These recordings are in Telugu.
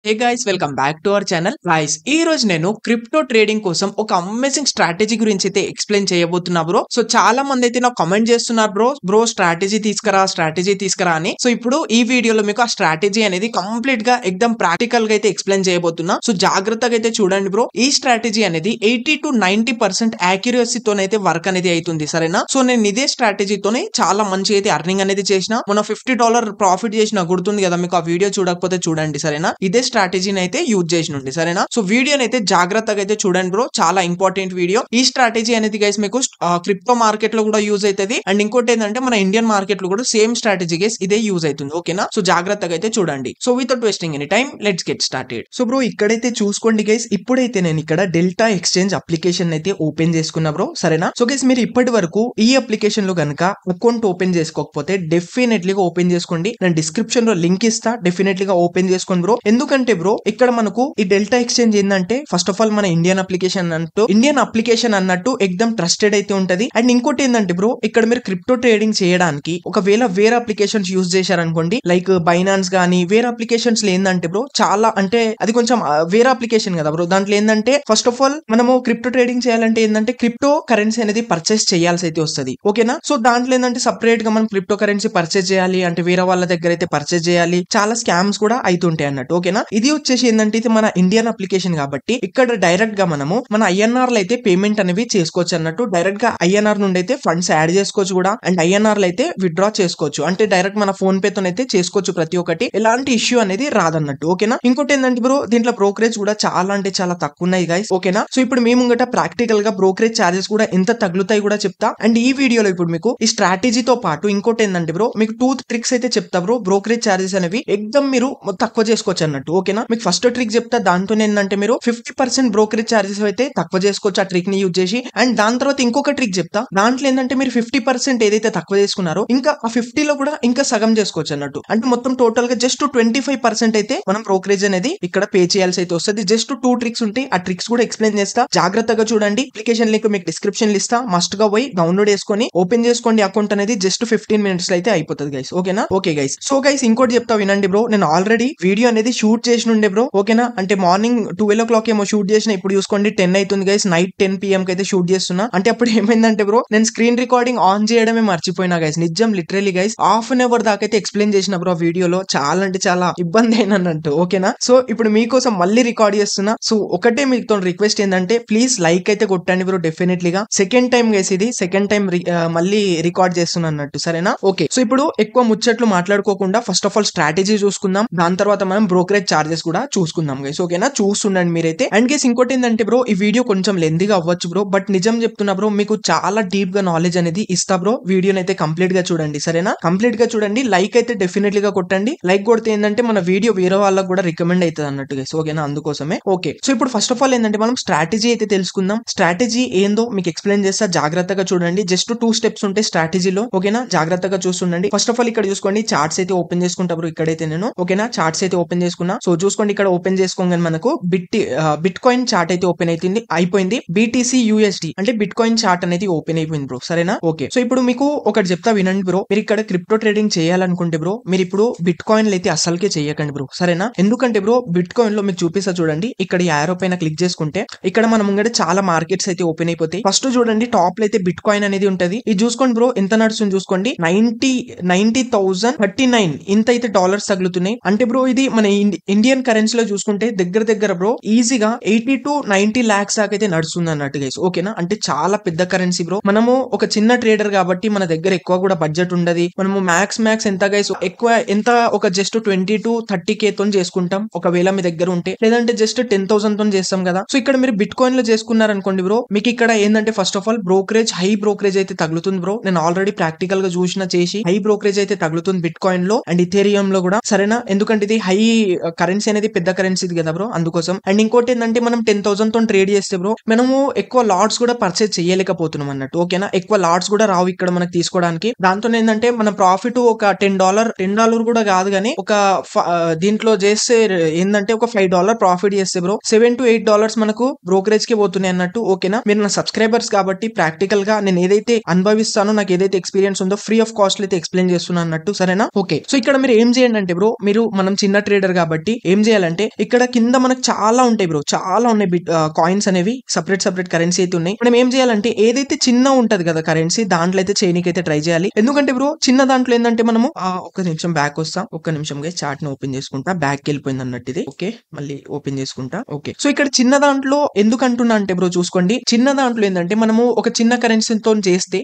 Hey guys, welcome back to our channel. Guys, ఈ రోజు నేను క్రిప్టో ట్రేడింగ్ కోసం ఒక అమేజింగ్ స్ట్రాటజీ గురించి అయితే ఎక్స్ప్లెయిన్ చేయబోతున్నా బ్రో. సో చాలా మంది అయితే నాకు కమెంట్ చేస్తున్నారు బ్రో స్ట్రాటజీ తీసుకురా అని. సో ఇప్పుడు ఈ వీడియోలో మీకు ఆ స్ట్రాటజీ అనేది కంప్లీట్ గా ఎక్దమ్ ప్రాక్టికల్ గా అయితే ఎక్స్ప్లెయిన్ చేయబోతున్నా. సో జాగ్రత్తగా అయితే చూడండి బ్రో. ఈ స్ట్రాటజీ అనేది 80 to 90% యాక్యురసీతోనైతే వర్క్ అనేది అవుతుంది, సరేనా? సో నేను ఇదే స్ట్రాటజీతోనే చాలా మంచి అయితే అర్నింగ్ అనేది చేసిన. మొన్న $50 ప్రాఫిట్ చేసిన, గుర్తుంది కదా మీకు? ఆ వీడియో చూడకపోతే చూడండి, సరేనా? ఇదే స్ట్రాటజీని అయితే యూజ్ చేసినండి, సరేనా? సో వీడియోని అయితే జాగ్రత్తగా అయితే చూడండి బ్రో, చాలా ఇంపార్టెంట్ వీడియో. ఈ స్ట్రాటజీ అనేది గైస్ మీకు క్రిప్టో మార్కెట్ లో కూడా యూజ్ అవుతుంది, అండ్ ఇంకోటి ఏంటంటే మన ఇండియన్ మార్కెట్ లో కూడా సేమ్ స్ట్రాటజీ గైస్ ఇదే యూజ్ అవుతుంది, ఓకేనా? సో జాగ్రత్తగా అయితే చూడండి. So without wasting any time, let's get started. So bro ఇక్కడైతే చూసుకోండి గైస్, ఇప్పుడైతే నేను ఇక్కడ డెల్టా ఎక్స్చేంజ్ అప్లికేషన్ అయితే ఓపెన్ చేసుకున్నా బ్రో, సరేనా? సో గైస్ మీరు ఇప్పటి వరకు ఈ అప్లికేషన్ లో గనుక అకౌంట్ ఓపెన్ చేసుకోకపోతే డెఫినెట్లీగా ఓపెన్ చేసుకోండి. నేను డిస్క్రిప్షన్ లో లింక్ ఇస్తా, డెఫినెట్లీగా ఓపెన్ చేసుకోండి బ్రో. ఎందుకంటే బ్రో ఇక్కడ మనకు ఈ డెల్టా ఎక్స్చేంజ్ ఏంటంటే ఫస్ట్ ఆఫ్ ఆల్ మన ఇండియన్ అప్లికేషన్ అన్నట్టు ఎక్దమ్ ట్రస్టెడ్ అయితే ఉంటది. అండ్ ఇంకోటి ఏంటంటే బ్రో, ఇక్కడ మీరు క్రిప్టో ట్రేడింగ్ చేయడానికి ఒకవేళ వేరే అప్లికేషన్స్ యూజ్ చేశారనుకోండి, లైక్ బైనాన్స్ గానీ వేరే అప్లికేషన్స్ ఏంటంటే బ్రో చాలా అంటే అది కొంచెం వేరే అప్లికేషన్ కదా బ్రో. దాంట్లో ఏంటంటే ఫస్ట్ ఆఫ్ ఆల్ మనము క్రిప్టో ట్రేడింగ్ చేయాలంటే ఏంటంటే క్రిప్టో కరెన్సీ అనేది పర్చేస్ చేయాల్సి అయితే వస్తుంది, ఓకేనా? సో దాంట్లో ఏంటంటే సపరేట్ గా మనం క్రిప్టో కరెన్సీ పర్చేస్ చేయాలి అంటే వేరే వాళ్ళ దగ్గర అయితే పర్చేస్ చేయాలి, చాలా స్కామ్స్ కూడా అవుతుంటాయి అన్నట్టు, ఓకేనా? ఇది వచ్చేసి ఏంటంటే ఇది మన ఇండియన్ అప్లికేషన్ కాబట్టి ఇక్కడ డైరెక్ట్ గా మనము మన ఐఎన్ఆర్ లో అయితే పేమెంట్ అనేవి చేసుకోవచ్చు అన్నట్టు. డైరెక్ట్ గా ఐఎన్ఆర్ నుండి అయితే ఫండ్స్ యాడ్ చేసుకోవచ్చు కూడా, అండ్ ఐఎన్ఆర్ లో అయితే విత్డ్రా చేసుకోవచ్చు, అంటే డైరెక్ట్ మన ఫోన్ పే తోనైతే చేసుకోవచ్చు. ప్రతి ఒక్కటి ఎలాంటి ఇష్యూ అనేది రాదన్నట్టు, ఓకేనా? ఇంకోటి ఏంటంటే బ్రో దీంట్లో బ్రోకరేజ్ కూడా చాలా అంటే చాలా తక్కువ ఉన్నాయి గైస్, ఓకేనా? సో ఇప్పుడు మేము గట ప్రాక్టికల్ గా బ్రోకరేజ్ చార్జెస్ కూడా ఎంత తగ్గుతాయి కూడా చెప్తా. అండ్ ఈ వీడియోలో ఇప్పుడు మీకు ఈ స్ట్రాటజీతో పాటు ఇంకోటి ఏంటంటే బ్రో మీకు 2 ట్రిక్స్ అయితే చెప్తా బ్రో. బ్రోకరేజ్ చార్జెస్ అనేవి ఎక్దమ్ మీరు తక్కువ చేసుకోవచ్చు అన్నట్టు, ఓకేనా? మీకు ఫస్ట్ ట్రిక్ చెప్తా, దాంతో ఏంటంటే మీరు 50% బ్రోకరేజ్ చార్జెస్ అయితే తక్కువ చేసుకోవచ్చు ఆ ట్రిక్ ని యూజ్ చేసి. అండ్ దాని తర్వాత ఇంకొక ట్రిక్ చెప్తా, దాంట్లో ఏంటంటే మీరు 50% ఏదైతే తక్కువ చేసుకున్నారో ఇంకా ఆ 50 లో కూడా ఇంకా సగం చేసుకోవచ్చు అన్నట్టు. అంటే మొత్తం టోటల్ గా జస్ట్ 25% అయితే మనం బ్రోకరేజ్ అనేది ఇక్కడ పే చేయాల్సి అయితే వస్తుంది. జస్ట్ 2 ట్రిక్స్ ఉంటాయి, ఆ ట్రిక్స్ కూడా ఎక్స్ప్లెయిన్ చేస్తా, జాగ్రత్తగా చూడండి. అప్లికేషన్ లింక్ మీకు డిస్క్రిప్షన్ ఇస్తా, మస్ట్ గా పోయి డౌన్లోడ్ చేసుకొని ఓపెన్ చేసుకోండి. అకౌంట్ అనేది జస్ట్ 15 minutes లో అయితే అయిపోతుంది గైస్, ఓకేనా? ఓకే గైస్, సో గైస్ ఇంకోటి చెప్తా వినండి బ్రో. నేను ఆల్రెడీ వీడియో అనేది షూట్ చేసి ఉండే బ్రో, ఓకేనా? అంటే మార్నింగ్ 12 o'clock ఏమో షూట్ చేసిన, ఇప్పుడు చూసుకోండి 10 అవుతుంది గైస్. నైట్ 10 PM కి అయితే షూట్ చేస్తున్నా. అంటే అప్పుడు ఏమైందంటే బ్రో నేను స్క్రీన్ రికార్డింగ్ ఆన్ చేయడమే మర్చిపోయినా గైస్, నిజం literally guys. Half an hour దాకా అయితే ఎక్స్ప్లెయిన్ చేసిన బ్రో వీడియోలో, చాలా అంటే చాలా ఇబ్బంది అయినట్టు, ఓకేనా? సో ఇప్పుడు మీకోసం మళ్ళీ రికార్డ్ చేస్తున్నా. సో ఒకటే మీతో రిక్వెస్ట్ ఏంటంటే ప్లీజ్ లైక్ అయితే కొట్టండి బ్రో, డెఫినెట్లీగా. సెకండ్ టైం గైస్ ఇది, సెకండ్ టైం మళ్ళీ రికార్డ్ చేస్తున్నా అన్నట్టు, సరేనా? ఓకే, సో ఇప్పుడు ఎక్కువ ముచ్చట్లు మాట్లాడుకోకుండా ఫస్ట్ ఆఫ్ ఆల్ స్ట్రాటజీ చూసుకుందాం, దాని తర్వాత మనం బ్రోకరేజ్ చార్జెస్ కూడా చూసుకుందాం గైస్, ఓకేనా? చూస్తుండండి మీరైతే. అండ్ గైస్ ఇంకోటి ఏంటంటే బ్రో ఈ వీడియో కొంచెం లెందీగా అవ్వచ్చు బ్రో, బట్ నిజం చెప్తున్నా బ్రో మీకు చాలా డీప్ గా నాలెడ్జ్ అనేది ఇస్తా బ్రో. వీడియోని అయితే కంప్లీట్ గా చూడండి, సరేనా? కంప్లీట్ గా చూడండి, లైక్ అయితే డెఫినెట్లీ గా కొట్టండి. లైక్ కొడితే ఏంటంటే మన వీడియో వేరే వాళ్ళకి కూడా రికమెండ్ అవుతుంది అన్నట్టు గైస్, ఓకేనా? అందుకోసమే. ఓకే, సో ఇప్పుడు ఫస్ట్ ఆఫ్ ఆల్ ఏంటంటే మనం స్ట్రాటజీ అయితే తెలుసుకుందాం. స్ట్రాటజీ ఏందో మీకు ఎక్స్ప్లెయిన్ చేస్తా, జాగ్రత్తగా చూడండి. జస్ట్ 2 steps ఉంటాయి స్ట్రాటజీలో, ఓకేనా? జాగ్రత్తగా చూస్తుండండి. ఫస్ట్ ఆఫ్ ఆల్ ఇక్కడ చూసుకోండి, చార్ట్స్ అయితే ఓపెన్ చేసుకుంటా బ్రో ఇక్కడైతే నేను, ఓకేనా? చార్ట్స్ అయితే ఓపెన్ చేసుకున్నా. సో చూసుకోండి ఇక్కడ ఓపెన్ చేసుకోగానే మనకు బిట్ కాయిన్ చార్ట్ అయితే ఓపెన్ అయిపోయింది. BTC USD అంటే బిట్ కాయిన్ చార్ట్ అనేది ఓపెన్ అయిపోయింది బ్రో, సరేనా? ఓకే, సో ఇప్పుడు మీకు ఒకటి చెప్తా వినండి బ్రో. మీరు ఇక్కడ క్రిప్టో ట్రేడింగ్ చేయాలనుకుంటే బ్రో మీరు ఇప్పుడు బిట్ కాయిన్ అయితే అసలుకే చేయకండి బ్రో, సరేనా? ఎందుకంటే బ్రో బిట్ కాయిన్ లో మీకు చూపిస్తా చూడండి. ఇక్కడ ఈ యారో పైన క్లిక్ చేసుకుంటే ఇక్కడ మనం ముంగట చాలా మార్కెట్స్ అయితే ఓపెన్ అయిపోతాయి. ఫస్ట్ చూడండి టాప్ లో అయితే బిట్ కాయిన్ అనేది ఉంటది. ఇది చూసుకోండి బ్రో ఎంత నడుస్తుంది చూసుకోండి, 90,039 ఇంత అయితే డాలర్స్ తగులుతున్నాయి. అంటే బ్రో ఇది మన ఇండియన్ కరెన్సీలో చూసుకుంటే దగ్గర బ్రో ఈజీగా 80 to 90 lakhs దాకా అయితే నడుస్తుంది అన్నట్టు గైస్, ఓకేనా? అంటే చాలా పెద్ద కరెన్సీ బ్రో. మనము ఒక చిన్న ట్రేడర్ కాబట్టి మన దగ్గర ఎక్కువ కూడా బడ్జెట్ ఉండదు. మనము మ్యాక్స్ ఎంత గైస్ ఎక్కువ ఎంత ఒక జస్ట్ 20 to 30K తో చేసుకుంటాం ఒకవేళ మీ దగ్గర ఉంటే, లేదంటే జస్ట్ 10,000 తో చేస్తాం కదా. సో ఇక్కడ మీరు బిట్ కాయిన్ లో చేసుకున్నారనుకోండి బ్రో, మీకు ఇక్కడ ఏంటంటే first of all high brokerage అయితే తగులుతుంది బ్రో. నేను ఆల్రెడీ ప్రాక్టికల్ గా చేసి హై బ్రోకరేజ్ అయితే తగులుతుంది బిట్ కాయిన్ లో అండ్ ఇథేరియం లో కూడా, సరేనా? ఎందుకంటే ఇది హై కరెన్సీ అనేది పెద్ద కరెన్సీ కదా బ్రో, అందుకోసం. అండ్ ఇంకోటి ఏంటంటే మనం 10,000 తో ట్రేడ్ చేస్తే బ్రో మనము ఎక్కువ లాట్స్ కూడా పర్చేజ్ చేయలేకపోతున్నాం అన్నట్టు, ఓకేనా? ఎక్కువ లాట్స్ కూడా రావు ఇక్కడ మనకు తీసుకోవడానికి. దాంతో ఏంటంటే మన ప్రాఫిట్ ఒక $10 కూడా కాదు కానీ ఒక దీంట్లో చేస్తే ఏంటంటే ఒక $5 ప్రాఫిట్ చేస్తే బ్రో $7 to $8 మనకు బ్రోకరేజ్ కి పోతున్నాయి అన్నట్టు, ఓకేనా? మీరు నా సబ్స్క్రైబర్స్ కాబట్టి ప్రాక్టికల్ గా నేను ఏదైతే అనుభవిస్తానో, నాకు ఏదైతే ఎక్స్పీరియన్స్ ఉందో ఫ్రీ ఆఫ్ కాస్ట్ అయితే ఎక్స్ప్లెయిన్ చేస్తున్నా అన్నట్టు, సరేనా? ఓకే, సో ఇక్కడ మీరు ఏం చేయండి అంటే బ్రో, మనం చిన్న ట్రేడర్ కాబట్టి కాబట్టి ఏం చేయాలంటే ఇక్కడ కింద మనకు చాలా ఉంటాయి బ్రో, చాలా ఉన్నాయి కాయిన్స్ అనేవి సెపరేట్ కరెన్సీ అయితే ఉన్నాయి. మనం ఏం చేయాలంటే ఏదైతే చిన్న ఉంటది కదా కరెన్సీ, దాంట్లో అయితే చేయనీకి అయితే ట్రై చేయాలి. ఎందుకంటే బ్రో చిన్న దాంట్లో ఏంటంటే మనము ఒక్క నిమిషం బ్యాక్ వస్తాం, ఒక్క నిమిషం చార్ట్ ని ఓపెన్ చేసుకుంటా, బ్యాక్ వెళ్ళిపోయింది అన్నట్టు ఇది. ఓకే, మళ్ళీ ఓపెన్ చేసుకుంటా. ఓకే, సో ఇక్కడ చిన్న దాంట్లో ఎందుకు అంటున్నా అంటే బ్రో చూసుకోండి, చిన్న దాంట్లో ఏంటంటే మనము ఒక చిన్న కరెన్సీతో చేస్తే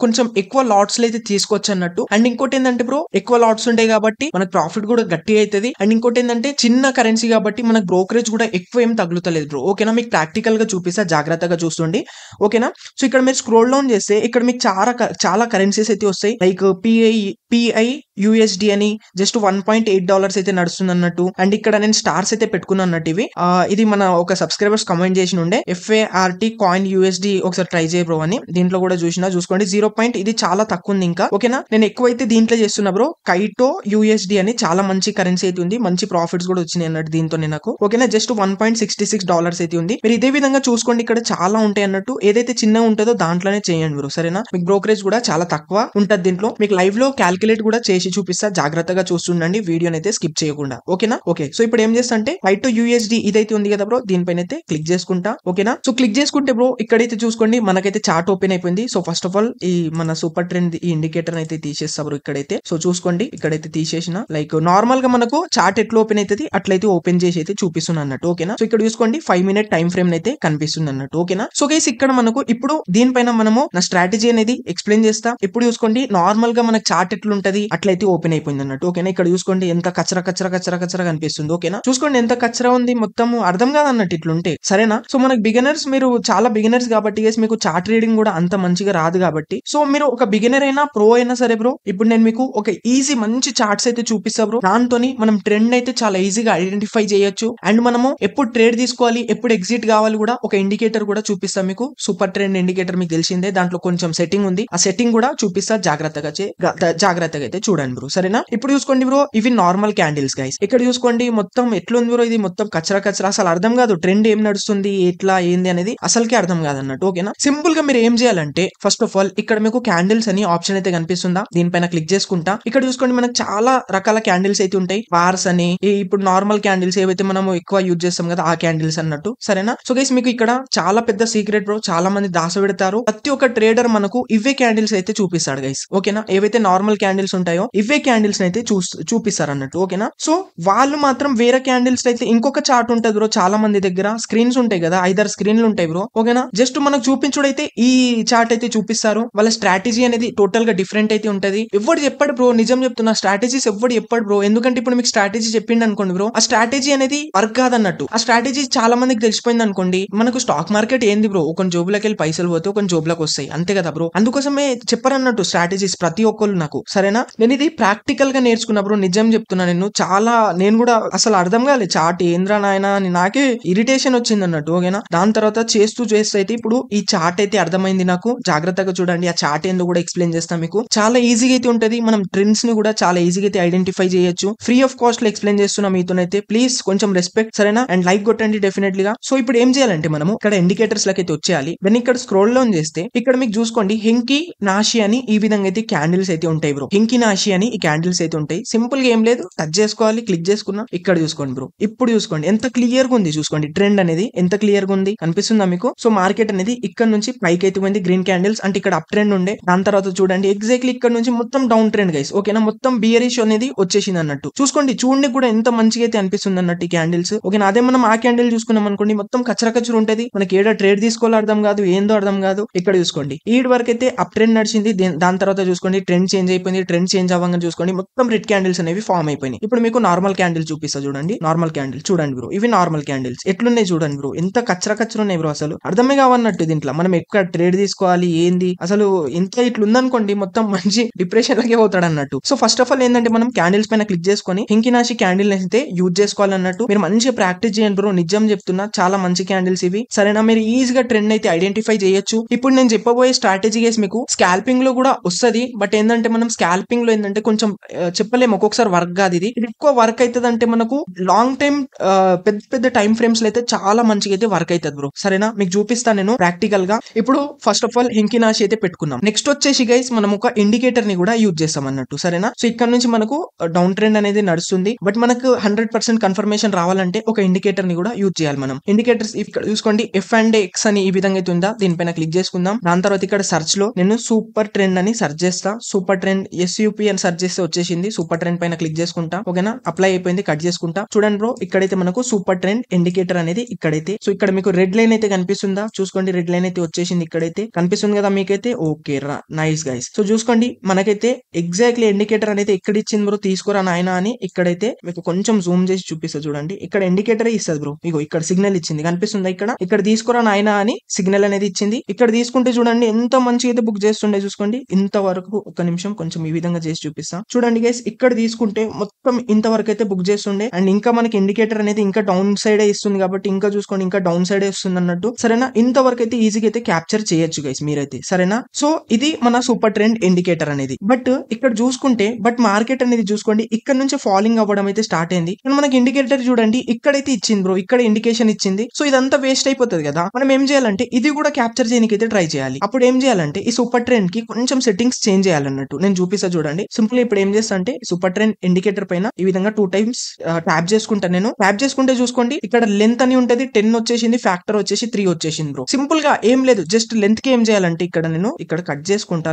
కొంచెం ఎక్కువ లాట్స్ అయితే తీసుకోవచ్చు అన్నట్టు. అండ్ ఇంకోటి ఏంటంటే బ్రో ఎక్కువ లాట్స్ ఉంటాయి కాబట్టి మనకు ప్రాఫిట్ కూడా గట్టిగా అవుతుంది. అండ్ ఇంకోటి ఏంటంటే చిన్న కరెన్సీ కాబట్టి మనకు బ్రోకరేజ్ కూడా ఎక్కువ ఏం తగులుతలేదు బ్రో. ఓకేనా, మీకు ప్రాక్టికల్ గా చూపిస్తా, జాగ్రత్తగా చూస్తుండి. ఓకేనా, సో ఇక్కడ మీరు స్క్రోల్ డౌన్ చేస్తే ఇక్కడ మీకు చాలా కరెన్సీస్ అయితే వస్తాయి. లైక్ పిఐ USD అని జస్ట్ $1.8 అయితే నడుస్తుంది అన్నట్టు. అండ్ ఇక్కడ నేను స్టార్స్ అయితే పెట్టుకున్నా అన్నట్టు. ఇది మన ఒక సబ్స్క్రైబర్స్ కమెంట్ చేసి ఉండే FART కాయిన్ USD ఒకసారి ట్రై చేయ బ్రో అని. దీంట్లో కూడా చూసుకోండి 0. ఇది చాలా తక్కువ ఉంది ఇంకా. ఓకేనా, నేను ఎక్కువైతే దీంట్లో చేస్తున్నా బ్రో. కైటో USD అని చాలా మంచి కరెన్సీ అయితే ఉంది, మంచి ప్రాఫిట్స్ కూడా వచ్చినాయి అన్నట్టు దీంతో నాకు. ఓకేనా, జస్ట్ $1.66 అయితే ఉంది. మీరు ఇదే విధంగా చూసుకోండి, ఇక్కడ చాలా ఉంటాయి అన్నట్టు. ఏదైతే చిన్నగా ఉంటుందో దాంట్లోనే చేయండి బ్రో, సరేనా. మీకు బ్రోకరేజ్ కూడా చాలా తక్కువ ఉంటది దీంట్లో. మీకు లైవ్ లో క్యాల్కులేట్ కూడా చేసి చూపిస్తా, జాగ్రత్తగా చూస్తుండండి, వీడియోని అయితే స్కిప్ చేయకుండా. ఓకేనా, ఓకే, సో ఇప్పుడు ఏం చేస్తా అంటే కైటో USD ఇదైతే ఉంది కదా బ్రో, దీనిపైన అయితే క్లిక్ చేసుకుంటా. ఓకేనా, సో క్లిక్ చేసుకుంటే బ్రో ఇక్కడైతే చూసుకోండి మనకైతే చార్ట్ ఓపెన్ అయిపోయింది. సో ఫస్ట్ ఆఫ్ ఆల్ ఈ మన సూపర్ ట్రెండ్ ఈ ఇండికేటర్ అయితే తీసేస్తా బ్రో ఇక్కడైతే. సో చూసుకోండి ఇక్కడైతే తీసేసిన. లైక్ నార్మల్ గా మనకు చార్ట్ ఎట్లా ఓపెన్ అవుతుంది అట్లయితే ఓపెన్ చేసి అయితే చూపిస్తుంది అన్నట్టు. ఓకేనా, సో ఇక్కడ చూసుకోండి 5 minute టైం ఫ్రేమ్ అయితే కనిపిస్తుంది అన్నట్టు. ఓకేనా, సో గైస్ ఇక్కడ మనకు ఇప్పుడు దీనిపైన మనము నా స్ట్రాటజీ అనేది ఎక్స్ప్లెయిన్ చేస్తా. ఇప్పుడు చూసుకోండి నార్మల్ గా మనకు చార్ట్ ఎట్లుంటది అట్లయితే ఓపెన్ అయిపోయింది అన్నట్టు. ఓకేనా, ఇక్కడ చూసుకోండి ఎంత కచ్చరా కనిపిస్తుంది. ఓకేనా, చూసుకోండి ఎంత కచ్చరా ఉంది, మొత్తం అర్థం కాదు అన్నట్టు ఇట్లుంటే, సరేనా. సో మనకు బిగినర్స్, మీరు చాలా బిగినర్స్ కాబట్టి గైస్ మీకు చార్ట్ రీడింగ్ కూడా అంత మంచిగా రాదు కాబట్టి, సో మీరు ఒక బిగినర్ అయినా ప్రో అయినా సరే బ్రో, ఇప్పుడు నేను మీకు ఒక ఈజీ మంచి చార్ట్స్ అయితే చూపిస్తా బ్రో. దాంతోని మనం ట్రెండ్ అయితే చాలా ఈజీగా ఐడెంటిఫై చేయొచ్చు. అండ్ మనము ఎప్పుడు ట్రేడ్ తీసుకోవాలి, ఎప్పుడు ఎగ్జిట్ కావాలి కూడా ఒక ఇండికేటర్ కూడా చూపిస్తా మీకు. సూపర్ ట్రెండ్ ఇండికేటర్ మీకు తెలిసిందే, దాంట్లో కొంచెం సెట్టింగ్ ఉంది, ఆ సెట్టింగ్ కూడా చూపిస్తా, జాగ్రత్తగా అయితే చూడండి బ్రో, సరేనా. ఇప్పుడు చూసుకోండి బ్రో ఇవి నార్మల్ క్యాండిల్స్ గైస్. ఇక్కడ చూసుకోండి మొత్తం ఎట్లుంది బ్రో, ఇది మొత్తం కచ్చరా అసలు అర్థం కాదు, ట్రెండ్ ఏం నడుస్తుంది ఎట్లా ఏంది అనేది అసలుకే అర్థం కాదు అన్నట్టు. ఓకేనా, సింపుల్ గా మీరు ఏం చేయాలంటే ఫస్ట్ ఆఫ్ ఆల్ ఇక్కడ మీకు క్యాండిల్స్ అని ఆప్షన్ అయితే కనిపిస్తుందా, దీనిపైన క్లిక్ చేసుకుంటా. ఇక్కడ చూసుకోండి మనకు చాలా రకాల క్యాండిల్స్ అయితే ఉంటాయి. బార్స్ అని, ఇప్పుడు నార్మల్ క్యాండిల్స్ ఏవైతే మనము ఎక్కువ యూజ్ చేస్తాం కదా ఆ క్యాండిల్స్ అన్నట్టు, సరేనా. సో గైస్ మీకు ఇక్కడ చాలా పెద్ద సీక్రెట్ బ్రో, చాలా మంది దాసపెడతారు. ప్రతి ఒక్క ట్రేడర్ మనకు ఇవే క్యాండిల్స్ అయితే చూపిస్తాడు గైస్. ఓకేనా, ఏవైతే నార్మల్ క్యాండిల్స్ ఉంటాయో ఇవే క్యాండిల్స్ అయితే చూపిస్తారు అన్నట్టు. ఓకేనా, సో వాళ్ళు మాత్రం వేరే క్యాండిల్స్ అయితే ఇంకొక చార్ట్ ఉంటుంది బ్రో. చాలా మంది దగ్గర స్క్రీన్స్ ఉంటాయి కదా, 5-6 స్క్రీన్లు ఉంటాయి బ్రో. ఓకేనా, జస్ట్ మనకు చూపించుడైతే ఈ చార్ట్ అయితే చూపిస్తారు. వాళ్ళ స్ట్రాటజీ అనేది టోటల్ గా డిఫరెంట్ అయితే ఉంటది. ఎవరు చెప్పాడు బ్రో, నిజం చెప్తున్నా, స్ట్రాటజీస్ ఎవరు చెప్పాడు బ్రో. ఎందుకంటే ఇప్పుడు మీకు స్ట్రాటజీ చెప్పిండు అనుకోండి బ్రో, ఆ స్ట్రాటజీ అనేది వర్క్ కాదన్నట్టు. ఆ స్ట్రాటజీ చాలా మందికి తెలిసిపోయింది అనుకోండి, మనకు స్టాక్ మార్కెట్ ఏంది బ్రో, ఒక జోబులోకి వెళ్ళి పైసలు పోతే ఒక జోబులోకి వస్తాయి, అంతే కదా బ్రో. అందుకోసమే చెప్పారన్నట్టు స్ట్రాటజీస్ ప్రతి ఒక్కరు నాకు, సరేనా. నేను ఇది ప్రాక్టికల్ గా నేర్చుకున్నా బ్రో, నిజం చెప్తున్నా. నేను కూడా అసలు అర్థం కాలేదు చార్ట్ ఏంద్రా నాయన అని, నాకే ఇరిటేషన్ వచ్చింది అన్నట్టు. ఓకేనా, దాని తర్వాత చేస్తూ అయితే ఇప్పుడు ఈ చార్ట్ అయితే అర్థమైంది నాకు. జాగ్రత్తగా చూడండి, ఆ చార్ట్ ఏందో కూడా ఎక్స్ప్లెయిన్ చేస్తాను మీకు. చాలా ఈజీగా అయితే ఉంటది, మనం ట్రెండ్స్ ని కూడా చాలా ఈజీగా అయితే ఐడెంటిఫై చేయొచ్చు. ఫ్రీ ఆఫ్ కాస్ట్ లో ఎక్స్ప్లెయిన్ చేస్తున్నా మీతోనైతే, ప్లీజ్ కొంచెం రెస్పెక్ట్, సరేనా. అండ్ లైక్ కొట్టండి డెఫినెట్లీ గా. సో ఇప్పుడు ఏం చేయాలంటే మనము ఇక్కడ ఇండికేటర్స్ లకి అయితే వచ్చేయాలి. దెన్ ఇక్కడ స్క్రోల్ డౌన్ చేస్తే ఇక్కడ మీకు చూసుకోండి హింకీ నాషి అని ఈ విధంగా అయితే క్యాండిల్స్ అయితే ఉంటాయి బ్రో. హింకీ నాషి అని ఈ క్యాండిల్స్ అయితే ఉంటాయి. సింపుల్ గా ఏం లేదు, టచ్ చేసుకోవాలి, క్లిక్ చేసుకున్నా. ఇక్కడ చూసుకోండి బ్రో, ఇప్పుడు చూసుకోండి ఎంత క్లియర్ గా ఉంది, చూసుకోండి ట్రెండ్ అనేది ఎంత క్లియర్ గా ఉంది, కనిపిస్తుందా మీకు. సో మార్కెట్ అనేది ఇక్కడ నుంచి పైకి అయితే పోయింది, గ్రీన్ క్యాండిల్స్ అంటే ఇక్కడ అప్ ట్రెండ్ ఉండే. దాని తర్వాత చూడండి ఎగ్జాక్ట్లీ ఇక్కడ నుంచి మొత్తం డౌన్ ట్రెండ్ గైస్. ఓకేనా, మొత్తం బియరిష్ అనేది వచ్చేసింది అన్నట్టు. చూడండి కూడా ఎంత మంచిగా అయితే అనిపిస్తుంది అన్నట్టు ఈ క్యాండిల్స్. ఓకేనా, అదే మనం ఆ క్యాండిల్ చూసుకున్నాం అనుకోండి, మొత్తం కచ్చరు ఉంటది, మనకి ఏదో ట్రేడ్ తీసుకోవాలో అర్థం కాదు, ఏందో అర్థం కాదు. ఇక్కడ చూసుకోండి ఈ వరకు అయితే అప్ ట్రెండ్ నడిచింది, దాని తర్వాత చూసుకోండి ట్రెండ్ చేంజ్ అయిపోయింది. ట్రెండ్ చేంజ్ అవ్వగా చూసుకోండి మొత్తం రెడ్ క్యాండిల్స్ అనేవి ఫామ్ అయిపోయినాయి. ఇప్పుడు మీకు నార్మల్ క్యాండిల్ చూపిస్తా చూడండి. నార్మల్ క్యాండిల్ చూడండి బ్రో, ఇవి నార్మల్ క్యాండిల్స్ ఎట్లున్నాయి చూడండి బ్రో, ఎంత కచ్చరు ఉన్నాయి బ్రో, అసలు అర్థమే కావన్నట్టు. దీంట్లో మనం ఎక్కడ ట్రేడ్ తీసుకోవాలి ఏంది అసలు, ఇంత ఇట్లుందనుకోండి మొత్తం మంచి డిప్రెషన్ లాగే పోతాడు అన్నట్టు. సో ఫస్ట్ ఆఫ్ ఆల్ ఏంటంటే మనం క్యాండిల్స్ పైన క్లిక్ చేసుకొని హింకినాషి క్యాండిల్ అయితే యూజ్ చేసుకోవాలన్నట్టు. మీరు మంచిగా ప్రాక్టీస్ చేయండి బ్రో, నిజం చెప్తున్నా, చాలా మంచి క్యాండిల్స్ ఇవి, సరేనా. మీరు ఈజీగా ట్రెండ్ అయితే ఐడెంటిఫై చేయొచ్చు. ఇప్పుడు నేను చెప్పబోయే స్ట్రాటజీ మీకు స్కాల్పింగ్ లో కూడా వస్తుంది. బట్ ఏంటంటే మనం స్కాల్పింగ్ లో ఏంటంటే అంటే కొంచెం చెప్పలేము, ఒక్కొక్కసారి వర్క్ కాదు ఇది ఎక్కువ వర్క్ అవుతుంది అంటే మనకు లాంగ్ టైం పెద్ద పెద్ద టైం ఫ్రేమ్స్ లో అయితే చాలా మంచిగా అయితే వర్క్ అవుతుంది బ్రో. సరేనా, మీకు చూపిస్తాను నేను ప్రాక్టికల్ గా. ఇప్పుడు ఫస్ట్ ఆఫ్ ఆల్ హెంకినాషి అయితే పెట్టుకున్నాం. నెక్స్ట్ వచ్చేసి గైస్ మనం ఒక ఇండికేటర్ ని కూడా యూజ్ చేస్తాం అన్నట్టు. సరేనా, సో ఇక్కడ నుంచి మనకు డౌన్ ట్రెండ్ అనేది నడుస్తుంది, బట్ మనకు 100% కన్ఫర్మేషన్ రావాలంటే ఒక ఇండికేటర్ ని కూడా యూజ్ చేయాలి మనం. ఇండికేటర్స్ ఇక్కడ చూసుకోండి, ఎఫ్ అండ్ ఎక్స్ అని ఈ విధంగా అయితే ఉందా, దీనిపైన క్లిక్ చేసుకుందాం. దాని తర్వాత ఇక్కడ సర్చ్ లో నేను సూపర్ ట్రెండ్ అని సర్చ్ చేస్తా. సూపర్ ట్రెండ్ SUP అని సర్చ్ చేస్తే వచ్చేసింది. సూపర్ ట్రెండ్ పైన క్లిక్ చేసుకుంటా. ఓకేనా, అప్లై అయిపోయింది, కట్ చేసుకుంటా. చూడండి బ్రో, ఇక్కడైతే మనకు సూపర్ ట్రెండ్ ఇండికేటర్ అనేది ఇక్కడైతే, సో ఇక్కడ మీకు రెడ్ లైన్ అయితే కనిపిస్తుందా, చూసుకోండి రెడ్ లైన్ అయితే వచ్చేసింది, ఇక్కడైతే కనిపిస్తుంది కదా మీకైతే. ఓకే రా, నైస్ గైస్. సో చూసుకోండి మనకైతే ఎగ్జాక్ట్లీ ఇండికేటర్ అనేది ఎక్కడ ఇచ్చింది బ్రో, తీసుకోరా నాయన అని. ఇక్కడైతే మీకు కొంచెం జూమ్ చేసి చూపిస్తా చూడండి, ఇక్కడ ఇండికేటర్ ఇస్తుంది బ్రో. ఇగో ఇక్కడ సిగ్నల్ ఇచ్చింది, కనిపిస్తుందా ఇక్కడ తీసుకోరా నాయన అని సిగ్నల్ అనేది ఇచ్చింది. ఇక్కడ తీసుకుంటే చూడండి ఎంత మంచిగా అయితే బుక్ చేస్తుండే, చూసుకోండి ఇంతవరకు. ఒక నిమిషం కొంచెం ఈ విధంగా చేసి చూపిస్తా చూడండి గైస్. ఇక్కడ తీసుకుంటే మొత్తం ఇంతవరకు అయితే బుక్ చేస్తుండే, అండ్ ఇంకా మనకి ఇండికేటర్ అనేది ఇంకా డౌన్ సైడ్ ఇస్తుంది కాబట్టి ఇంకా చూసుకోండి ఇంకా డౌన్ సైడ్ వస్తుంది అన్నట్టు. సరేనా, ఇంతవరకు అయితే ఈజీగా అయితే క్యాప్చర్ చేయొచ్చు గైస్ మీరైతే. సరేనా, సో ఇది మన సూపర్ ట్రెండ్ ఇండికేటర్ అనేది. బట్ ఇక్కడ చూసుకుంటే మార్కెట్ అనేది చూసుకోండి ఇక్కడ నుంచి ఫాలింగ్ అవ్వడం అయితే స్టార్ట్ అయింది. మనకి ఇండికేటర్ చూడండి ఇక్కడైతే ఇచ్చింది బ్రో, ఇక్కడ ఇండికేషన్ ఇచ్చింది. సో ఇదంతా వేస్ట్ అయిపోతుంది కదా. మనం ఏం చేయాలంటే ఇది కూడా క్యాప్చర్ చేయడానికి అయితే ట్రై చేయాలి. అప్పుడు ఏం చేయాలంటే ఈ సూపర్ ట్రెండ్ కి కొంచెం సెట్టింగ్స్ చేంజ్ చేయాలన్నట్టు. నేను చూపిస్తా చూడండి. సింపుల్ ఇప్పుడు ఏం చేస్తా అంటే సూపర్ ట్రెండ్ ఇండికేటర్ పైన ఈ విధంగా 2 టైమ్స్ ట్యాప్ చేసుకుంటా. నేను ట్యాప్ చేసుకుంటే చూసుకోండి ఇక్కడ లెంత్ అని ఉంటది, 10 వచ్చేసింది, ఫ్యాక్టర్ వచ్చేసి 3 వచ్చేసింది బ్రో. సింపుల్ గా ఏం లేదు, జస్ట్ లెంత్ కి ఏం చేయాలంటే ఇక్కడ నేను ఇక్కడ కట్ చేసుకుంటా,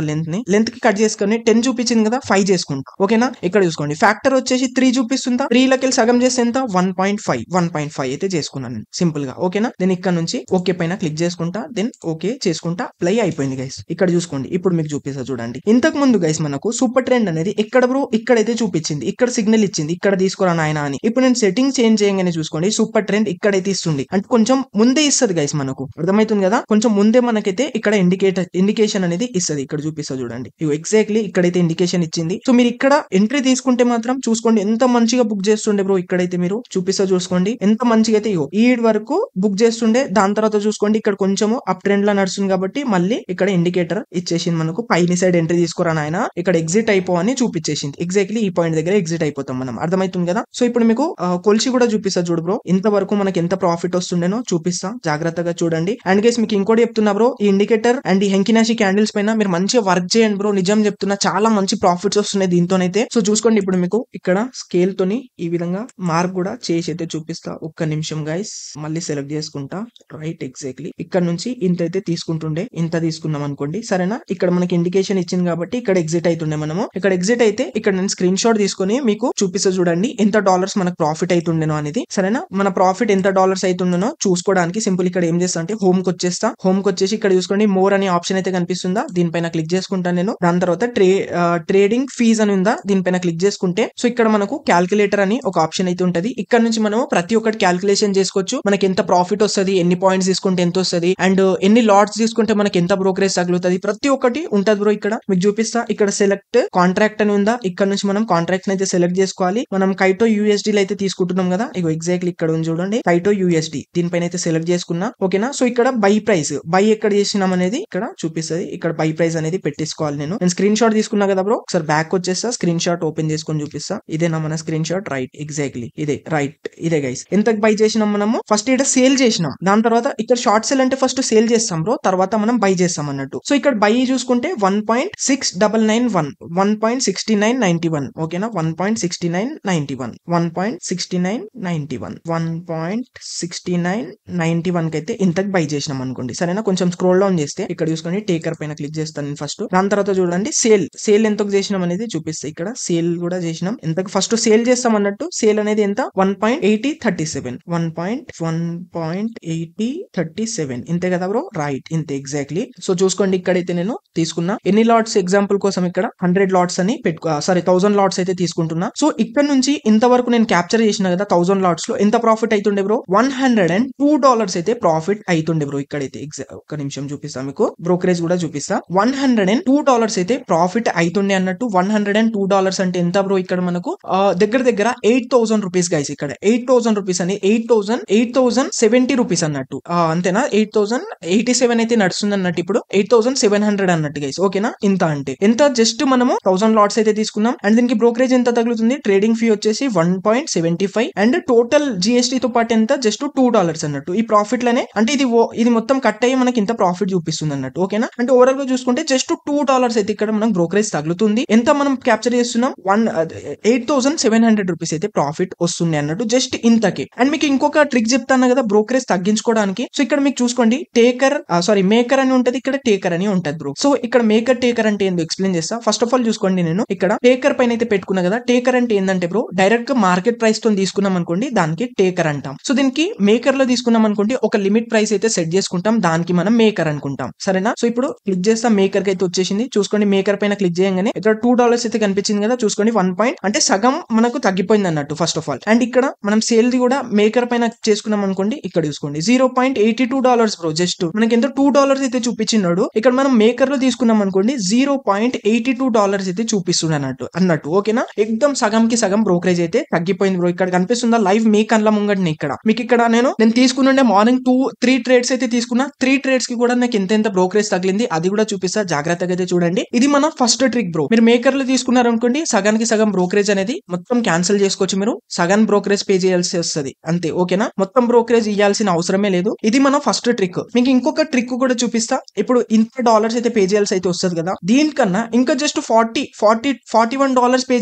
లెంత్ కి కట్ చేసుకుని 10 చూపించింది కదా 5 చేసుకుంటా. ఓకేనా, ఇక్కడ చూసుకోండి ఫ్యాక్టర్ వచ్చేసి 3 చూపిస్తుందా, 3 లకి సగం చేస్తే ఎంత 1.5 అయితే చేసుకున్నాను నేను సింపుల్ గా. ఓకేనా, నేను ఇక్కడ నుంచి ఓకే పైన క్లిక్ చేసుకుంటా, దెన్ ఓకే చేసుకుంటా, ప్లై అయిపోయింది గైస్. ఇక్కడ చూసుకోండి ఇప్పుడు మీకు చూపిస్తా చూడండి. ఇంతకు ముందు గైస్ మనకు సూపర్ ట్రెండ్ అనేది ఎక్కడ బ్రో, ఇక్కడైతే చూపించింది, ఇక్కడ సిగ్నల్ ఇచ్చింది, ఇక్కడ తీసుకోరా నాయన అని. ఇప్పుడు నేను సెట్టింగ్ చేంజ్ చేయగానే చూసుకోండి సూపర్ ట్రెండ్ ఇక్కడైతే ఇస్తుంది, అంటే కొంచెం ముందే ఇస్తుంది గైస్. మనకు అర్థమవుతుంది కదా, కొంచెం ముందే మనకైతే ఇక్కడ ఇండికేషన్ అనేది ఇస్తుంది. ఇక్కడ చూపిస్తా చూడండి, ఎగ్జాక్ట్లీ ఇక్కడైతే ఇండికేషన్ ఇచ్చింది. సో మీరు ఇక్కడ ఎంట్రీ తీసుకుంటే మాత్రం చూసుకోండి ఎంత మంచిగా బుక్ చేస్తుండే బ్రో. ఇక్కడైతే మీరు చూపిస్తా చూసుకోండి ఎంత మంచిగా అయితే ఈ వరకు బుక్ చేస్తుండే. దాని తర్వాత చూసుకోండి ఇక్కడ కొంచెము అప్ ట్రెండ్ లా నడుస్తుంది కాబట్టి మళ్ళీ ఇక్కడ ఇండికేటర్ ఇచ్చేసింది మనకు, పైన సైడ్ ఎంట్రీ తీసుకోరా నాయన, ఇక్కడ ఎగ్జిట్ అయిపో అని చూపించేసింది. ఎగ్జాక్ట్లీ ఈ పాయింట్ దగ్గర ఎగ్జిట్ అయిపోతాం మనం. అర్థమవుతుంది కదా. సో ఇప్పుడు మీకు కొలిసి కూడా చూపిస్తా చూడు బ్రో, ఇంతవరకు మనకి ఎంత ప్రాఫిట్ వస్తుండేనో చూపిస్తా, జాగ్రత్తగా చూడండి. అండ్ గైస్ మీకు ఇంకోటి చెప్తున్నా బ్రో, ఈ ఇండికేటర్ అండ్ ఈ హెంకినాషి క్యాండిల్స్ పైన మీరు మంచిగా వర్క్ చేయండి బ్రో. నిజం చెప్తున్నా చాలా మంచి ప్రాఫిట్స్ వస్తున్నాయి దీంతోనైతే. సో చూసుకోండి ఇప్పుడు మీకు ఇక్కడ స్కేల్ తోని ఈ విధంగా మార్క్ కూడా చేసి అయితే చూపిస్తా. ఒక్క నిమిషం గైస్, మళ్ళీ సెలెక్ట్ చేసుకుంటా. రైట్, ఎగ్జాక్ట్లీ ఇక్కడ నుంచి ఇంత అయితే తీసుకుంటుండే, ఇంత తీసుకున్నాం అనుకోండి. సరేనా, ఇక్కడ మనకి ఇండికేషన్ ఇచ్చింది కాబట్టి ఇక్కడ ఎగ్జిట్ అవుతుండే మనము. ఇక్కడ ఎగ్జిట్ అయితే ఇక్కడ నేను స్క్రీన్ షాట్ తీసుకొని మీకు చూపిస్తా చూడండి ఎంత డాలర్స్ మనకు ప్రాఫిట్ అవుతుండేనో అనేది. సరేనా, మన ప్రాఫిట్ ఎంత డాలర్స్ అవుతుండేనో చూసుకోవడానికి సింపుల్ ఇక్కడ ఏం చేస్తా అంటే హోమ్ కి వచ్చేస్తా. హోమ్ కి వచ్చేసి ఇక్కడ చూసుకోండి మోర్ అనే ఆప్షన్ అయితే కనిపిస్తుందా, దీనిపైన క్లిక్ చేసుకుంటాను నేను. దాని తర్వాత ట్రేడింగ్ ఫీజ్ అని ఉందా, దీనిపైన క్లిక్ చేసుకుంటే సో ఇక్కడ మనకు క్యాల్కులేటర్ అని ఒక ఆప్షన్ అయితే ఉంటది. ఇక్కడ నుంచి మనం ప్రతి ఒక్కటి క్యాల్కులేషన్ చేసుకోవచ్చు. మనకి ఎంత ప్రాఫిట్ వస్తుంది, ఎన్ని పాయింట్స్ తీసుకుంటే ఎంత వస్తుంది, అండ్ ఎన్ని లాట్స్ తీసుకుంటే మనకి ఎంత బ్రోకరేజ్ తగులుతుంది, ప్రతి ఒక్కటి ఉంటది బ్రో. ఇక్కడ మీకు చూపిస్తా. ఇక్కడ సెలెక్ట్ కాంట్రాక్ట్ అని ఉందా, ఇక్కడ నుంచి మనం కాంట్రాక్ట్ అయితే సెలెక్ట్ చేసుకోవాలి. మనం కైటో USD అయితే తీసుకుంటున్నాం కదా, ఇగో ఎగ్జాక్ట్లీ ఇక్కడ ఉంది చూడండి కైటో USD, దీనిపైన అయితే సెలెక్ట్ చేసుకున్నా. ఓకేనా, సో ఇక్కడ బై ప్రైస్ బై ఎక్కడ చేసినాం అనేది ఇక్కడ చూపిస్తుంది. ఇక్కడ బై ప్రైస్ అనేది పెట్టేసుకోవాలి. నేను స్క్రీన్ షాట్ తీసుకున్నా కదా బ్రో, ఒకసారి బ్యాక్ వచ్చేస్తా, స్క్రీన్ షాట్ ఓపెన్ చేసుకొని చూపిస్తా. ఇదేనా మన స్క్రీన్ షాట్, రైట్, ఎగ్జాక్ట్లీ ఇదే, రైట్ ఇదే గైస్. ఎంత బై చేసినాం మనము, ఫస్ట్ ఇక్కడ సేల్ చేసినాం, దాని తర్వాత ఇక్కడ షార్ట్ సేల్ అంటే ఫస్ట్ సేల్ చేస్తాం బ్రో, తర్వాత మనం బై చేస్తాం అన్నట్టు. సో ఇక్కడ బై చూసుకుంటే 1.6991 1.6991 ఓకేనా, 1.6991 1.6991 కి అయితే ఇంతకు బై చేసినాం అనుకోండి. సరేనా, కొంచెం స్క్రోల్ డౌన్ చేస్తే ఇక్కడ చూసుకొని టేకర్ పైన క్లిక్ చేస్తాను నేను ఫస్ట్. దాని తర్వాత చూడండి సేల్ ఎంతకు చేసినాం అనేది చూపిస్తే, ఇక్కడ సేల్ కూడా చేసినాం. ఎంతకు ఫస్ట్ సేల్ చేస్తాం అన్నట్టు. సేల్ అనేది ఎంత 1.8037 1.8037 ఇంతే కదా బ్రో, రైట్ ఇంతే ఎగ్జాక్ట్లీ. సో చూసుకోండి ఇక్కడైతే నేను తీసుకున్నా ఎన్ని లాట్స్, ఎగ్జాంపుల్ కోసం ఇక్కడ 100 లాట్స్ అని 1000 లాట్స్ అయితే తీసుకుంటున్నా. సో ఇక్కడ నుంచి ఇంతవరకు నేను క్యాప్చర్ చేసిన కదా 1000 లాట్స్ లో ఎంత ప్రాఫిట్ అవుతుండే బ్రో, $102 అయితే ప్రాఫిట్ అవుతుండే బ్రో. ఇక్కడైతే ఒక్క నిమిషం చూపిస్తా మీకు, బ్రోకరేజ్ కూడా చూపిస్తా. $102 అయితే ప్రాఫిట్ అవుతుండే అన్నట్టు. $102 అంటే ఎంత బ్రో, ఇక్కడ మనకు దగ్గర దగ్గర 8,000 రూపీస్ గైస్. ఇక్కడ 8,000 రూపీస్ అని 8,070 రూపీస్ అన్నట్టు. అంతేనా, 8,087 అయితే నడుస్తుంది అన్నట్టు. ఇప్పుడు 8,700 అన్నట్టు గైస్. ఓకేనా, ఇంత అంటే ఎంత, జస్ట్ మనము $1,000 1000 లాట్స్ అయితే తీసుకున్నాం. అండ్ దీనికి బ్రోకరేజ్ ఎంత తగులుతుంది, ట్రేడింగ్ ఫీ వచ్చేసి 1.75 అండ్ టోటల్ జిఎస్టీ తో పాటు ఎంత జస్ట్ $2 అన్నట్టు. ఈ ప్రాఫిట్ లోనే అంటే ఇది మొత్తం కట్ అయ్యి మనకి ఇంత ప్రాఫిట్ చూపిస్తుంది అన్నట్టు. ఓకేనా, అంటే ఓవరాల్ గా చూసుకుంటే జస్ట్ $2 అయితే ఇక్కడ మనం బ్రోకరేజ్ తగులుతుంది. ఎంత మనం క్యాప్చర్ చేస్తున్నాం, 8,700 రూపీస్ అయితే ప్రాఫిట్ వస్తుంది అన్నట్టు జస్ట్ ఇంతకి. అండ్ మీకు ఇంకొక ట్రిక్ చెప్తాను కదా బ్రోకరేజ్ తగ్గించుకోవడానికి. సో ఇక్కడ మీకు చూసుకోండి మేకర్ అని ఉంటది, ఇక్కడ టేకర్ అని ఉంటది బ్రో. సో ఇక్కడ మేకర్ టేకర్ అంటే ఏందో ఎక్స్ప్లెయిన్ చేస్తా. ఫస్ట్ ఆఫ్ ఆల్ చూసుకోండి, నేను ఇక్కడ టేకర్ పైన అయితే పెట్టుకున్నా కదా. టేకర్ అంటే ఏంటంటే బ్రో, డైరెక్ట్ గా మార్కెట్ ప్రైస్ తో తీసుకున్నాం అనుకోండి, దానికి టేకర్ అంటాం. సో దీనికి మేకర్ లో తీసుకున్నాం అనుకోండి, ఒక లిమిట్ ప్రైస్ అయితే సెట్ చేసుకుంటాం, దానికి మనం మేకర్ అనుకుంటాం. సరేనా, సో ఇప్పుడు క్లిక్ చేస్తాం, మేకర్ కి అయితే వచ్చేసింది. చూసుకోండి మేకర్ పైన క్లిక్ చేయగానే ఇక్కడ $2 అయితే కనిపించింది కదా. చూసుకోండి 1 పాయింట్ అంటే సగం మనకు తగ్గిపోయింది అన్నట్టు ఫస్ట్ ఆఫ్ ఆల్. అండ్ ఇక్కడ మనం సేల్ ది కూడా మేకర్ పైన చేసుకున్నాం అనుకోండి, ఇక్కడ చూసుకోండి $0.82 బ్రో. జస్ట్ మనకి ఎంత $2 అయితే చూపించినాడు. ఇక్కడ మనం మేకర్ లో తీసుకున్నాం అనుకోండి, $0.82 అయితే చూపిస్తుంది అన్నట్టు. ఓకేనా, ఎక్దమ్ సగం కి సగం బ్రోకరేజ్ అయితే తగ్గిపోయింది బ్రో. ఇక్కడ కనిపిస్తుందా లైవ్ మీ కళ్ళ ముంగడిని. ఇక్కడ మీకు ఇక్కడ నేను తీసుకున్నండే మార్నింగ్ 3 ట్రేడ్స్ అయితే తీసుకున్నా. 3 ట్రేడ్స్ కి కూడా నాకు ఎంత బ్రోకరేజ్ తగిలింది అది కూడా చూపిస్తా, జాగ్రత్తగా అయితే చూడండి. ఇది మన ఫస్ట్ ట్రిక్ బ్రో. మీరు మేకర్ లో తీసుకున్నారు అనుకోండి, సగానికి సగం బ్రోకరేజ్ అనేది మొత్తం క్యాన్సిల్ చేసుకోవచ్చు. మీరు సగం బ్రోకరేజ్ పే చేయాల్సి వస్తుంది అంతే. ఓకేనా, మొత్తం బ్రోకరేజ్ ఇవ్వాల్సిన అవసరమే లేదు. ఇది మన ఫస్ట్ ట్రిక్. మీకు ఇంకొక ట్రిక్ కూడా చూపిస్తా. ఇప్పుడు ఇంత డాలర్స్ అయితే పే చేయాల్సి అయితే వస్తుంది కదా, దీనికన్నా ఇంకా జస్ట్ $41 పే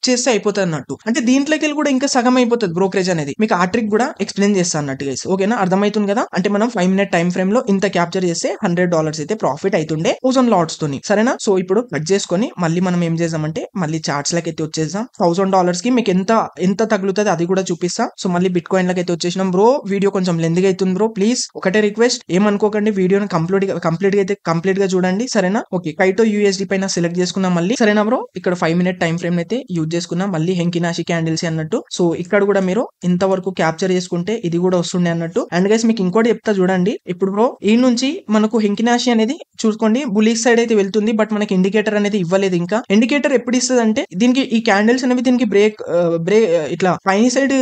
చేస్తే అయిపోతుంది అన్నట్టు. అంటే దీంట్లోకి వెళ్ళి కూడా ఇంకా సగం అయిపోతుంది బ్రోకరేజ్ అనేది. మీకు ఆ ట్రిక్ కూడా ఎక్స్ప్లెయిన్ చేస్తాను అన్నట్టు గైస్. ఓకేనా, అర్థమవుతుంది కదా. అంటే మనం 5 మినిట్ టైం ఫ్రేమ్ లో ఇంత క్యాప్చర్ చేస్తే $100 అయితే ప్రాఫిట్ అవుతుండే 1000 లాట్స్ తోని. సరేనా, సో ఇప్పుడు కట్ చేసుకొని మళ్ళీ మనం ఏం చేద్దామంటే మళ్ళీ చార్ట్స్ లకి అయితే వచ్చేసాం. $1000 కి మీకు ఎంత తగులుతుంది అది కూడా చూపిస్తా. సో మళ్ళీ బిట్ కాయిన్ లకి అయితే వచ్చేసినాం బ్రో. వీడియో కొంచెం లెంత్ అవుతుంది బ్రో, ప్లీజ్ ఒకటే రిక్వెస్ట్, ఏమనుకోకండి. వీడియోని కంప్లీట్ గా చూడండి. సరేనా, ఓకే. కైటో USD పైన సెలెక్ట్ చేసుకున్నాం మళ్ళీ. సరేనా బ్రో, ఇక్కడ 5 మినిట్ టైం ఫ్రేమ్ అయితే యూజ్ చేసుకున్నాం. మళ్ళీ హెంకినాషి క్యాండిల్స్ అన్నట్టు. సో ఇక్కడ కూడా మీరు ఇంతవరకు క్యాప్చర్ చేసుకుంటే ఇది కూడా వస్తుండే అన్నట్టు. అండ్ గైస్ మీకు ఇంకోటి చెప్తా చూడండి. ఇప్పుడు బ్రో ఈ నుంచి మనకు హెంకినాషి అనేది చూసుకోండి బులిష్ సైడ్ అయితే వెళ్తుంది, బట్ మనకి ఇండికేటర్ అనేది ఇవ్వలేదు. ఇంకా ఇండికేటర్ ఎప్పుడు ఇస్తుంది అంటే దీనికి ఈ క్యాండిల్స్ అనేవి దీనికి బ్రేక్ ఇట్లా పైన సైడ్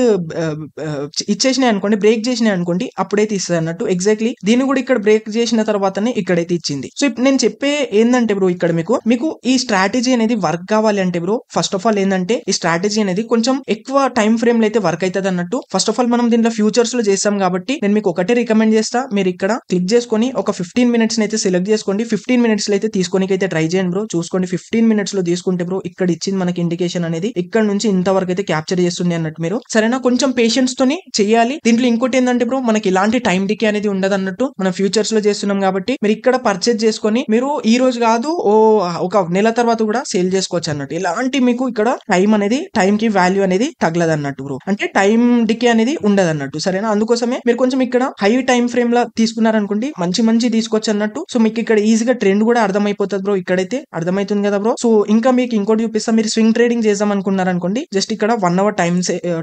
ఇచ్చేసినాయి అనుకోండి, బ్రేక్ చేసినాయి అనుకోండి, అప్పుడైతే ఇస్తుంది అన్నట్టు. ఎగ్జాక్ట్లీ దీన్ని కూడా ఇక్కడ బ్రేక్ చేసిన తర్వాతనే ఇక్కడైతే ఇచ్చింది. సో ఇప్పుడు నేను చెప్పే ఏంటంటే బ్రో, ఇక్కడ మీకు ఈ స్ట్రాటజీ అనేది వర్క్ కావాలి అంటే బ్రో, ఫస్ట్ ఆఫ్ ఆల్ ఏంటంటే ఈ స్ట్రాటజీ అనేది కొంచెం ఎక్కువ టైం ఫ్రేమ్ లో అయితే వర్క్ అవుతుంది అన్నట్టు. ఫస్ట్ ఆఫ్ ఆల్ మనం దీంట్లో ఫ్యూచర్స్ లో చేస్తాం కాబట్టి నేను మీకు ఒకటే రికమెండ్ చేస్తా, మీరు ఇక్కడ క్లిక్ చేసుకొని ఒక 15 మినిట్స్ అయితే సెలెక్ట్ చేసుకోండి. 15 మినిట్స్ లో అయితే తీసుకోనికి అయితే ట్రై చేయండి బ్రో. చూసుకోండి 15 మినిట్స్ లో తీసుకుంటే బ్రో ఇక్కడ ఇచ్చింది మనకి ఇండికేషన్ అనేది ఇక్కడ నుంచి ఇంతవరకు అయితే క్యాప్చర్ చేస్తుంది అన్నట్టు మీరు. సరేనా, కొంచెం పేషెన్స్ తోని చేయాలి. దీంట్లో ఇంకోటి ఏంటంటే బ్రో, మనకి ఇలాంటి టైం డికే అనేది ఉండదు అన్నట్టు. మనం ఫ్యూచర్స్ లో చేస్తున్నాం కాబట్టి మీరు ఇక్కడ పర్చేజ్ చేసుకొని మీరు ఈ రోజు కాదు ఒక నెల తర్వాత కూడా సేల్ చేసుకోవచ్చు అన్నట్టు. ఇలాంటి మీకు ఇక్కడ టైం కి వాల్యూ అనేది తగలదు అన్నట్టు బ్రో. అంటే టైం డికే అనేది ఉండదు అన్నట్టు. సరేనా, అందుకోసమే మీరు కొంచెం ఇక్కడ హై టైం ఫ్రేమ్ లా తీసుకున్నారనుకోండి, మంచి తీసుకోవచ్చు అన్నట్టు. సో మీకు ఇక్కడ ఈజీగా ట్రెండ్ కూడా అర్థమైపోతుంది బ్రో. ఇక్కడైతే అర్థమవుతుంది కదా బ్రో. సో ఇంకా మీకు ఇంకోటి చూపిస్తా. మీరు స్వింగ్ ట్రేడింగ్ చేద్దాం అనుకున్నారనుకోండి, జస్ట్ ఇక్కడ 1 అవర్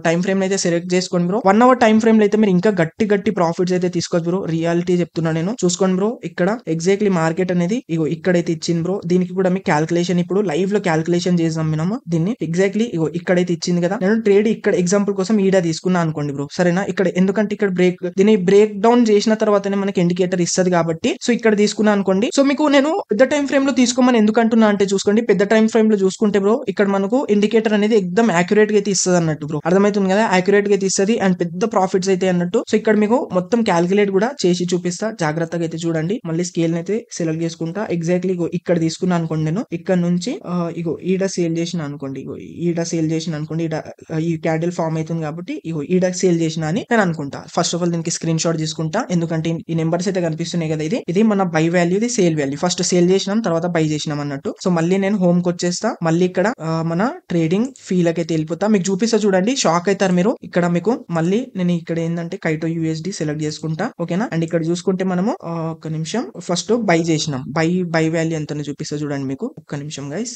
టైం ఫ్రేమ్ అయితే సెలెక్ట్ చేసుకోండి బ్రో. 1 అవర్ టైం ఫ్రేమ్ లో అయితే మీరు ఇంకా గట్టి ప్రాఫిట్స్ అయితే తీసుకోవచ్చు బ్రో. రియాలిటీ చెప్తున్నా నేను. చూసుకోండి బ్రో, ఇక్కడ ఎగ్జాక్ట్లీ మార్కెట్ అనేది ఇక్కడైతే ఇచ్చింది బ్రో. దీనికి కూడా మీకు క్యాల్కులేషన్ ఇప్పుడు లైవ్ లో క్యాల్కులేషన్ చేద్దాం మనము దీన్ని. ఎగ్జాక్ట్లీ ఇక్కడైతే ఇచ్చింది కదా. నేను ట్రేడ్ ఇక్కడ ఎగ్జాంపుల్ కోసం ఈడ తీసుకున్నా అనుకోండి బ్రో. సరేనా, ఇక్కడ ఎందుకంటే ఇక్కడ దీన్ని బ్రేక్ డౌన్ చేసిన తర్వాతనే మనకి ఇండికేటర్ ఇస్తుంది కాబట్టి సో ఇక్కడ తీసుకున్నా అనుకోండి. సో మీకు నేను పెద్ద టైం ఫ్రేమ్ లో తీసుకోమని ఎందుకు అంటున్నా అంటే చూసుకోండి, పెద్ద టైం ఫ్రేమ్ లో చూసుకుంటే బ్రో ఇక్కడ మనకు ఇండికేటర్ అనేది ఎక్దమ్ యాక్యురేట్ గా అయితే ఇస్తుంది అన్నట్టు బ్రో. అర్థమవుతుంది కదా, యాక్యురేట్ గా అయితే ఇస్తుంది అండ్ పెద్ద ప్రాఫిట్స్ అయితే అన్నట్టు. సో ఇక్కడ మీకు మొత్తం క్యాల్కులేట్ కూడా చేసి చూపిస్తా, జాగ్రత్తగా అయితే చూడండి. మళ్ళీ స్కేల్ అయితే సెలెక్ట్ చేసుకుంటా. ఎగ్జాక్ట్లీ ఇక్కడ తీసుకున్నా అనుకోండి, నేను ఇక్కడ నుంచి ఈడ సేల్ చేసిన అనుకోండి, ఈ క్యాండిల్ ఫామ్ అవుతుంది కాబట్టి ఈడ సేల్ చేసిన అని నేను అనుకుంటా. ఫస్ట్ ఆఫ్ ఆల్ దీనికి స్క్రీన్ షాట్ తీసుకుంటా, ఎందుకంటే ఈ నెంబర్స్ అయితే కనిపిస్తున్నాయి కదా. ఇది మన బై వాల్యూ, ఇది సేల్ వాల్యూ. ఫస్ట్ సేల్ చేసినాం, తర్వాత బై చేసినాం అన్నట్టు. సో మళ్ళీ నేను హోమ్ కి వచ్చేస్తా. మళ్ళీ ఇక్కడ మన ట్రేడింగ్ ఫీల్ అయితే వెళ్ళిపోతా. మీకు చూపిస్తా చూడండి, షాక్ అవుతారు మీరు. ఇక్కడ మీకు మళ్ళీ నేను ఇక్కడ ఏంటంటే కైటో USD సెలెక్ట్ చేసుకుంటా. ఓకేనా, అండ్ ఇక్కడ చూసుకుంటే మనము ఒక్క నిమిషం ఫస్ట్ బై చేసినాం. బై వాల్యూ ఎంత చూపిస్తా చూడండి మీకు. ఒక్క నిమిషం గైస్,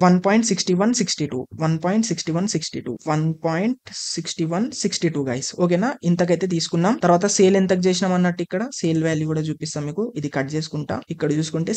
1.6162 1.6162 గైస్. ఓకేనా, ఇంతకైతే తీసుకున్నాం. తర్వాత సేల్ ఎంతకు చేసినాం అన్నట్టు ఇక్కడ సేల్ వాల్యూ కూడా చూపిస్తాం మీకు. ఇది కట్ చేసుకుంటా. ఇక్కడ చూసుకుంటే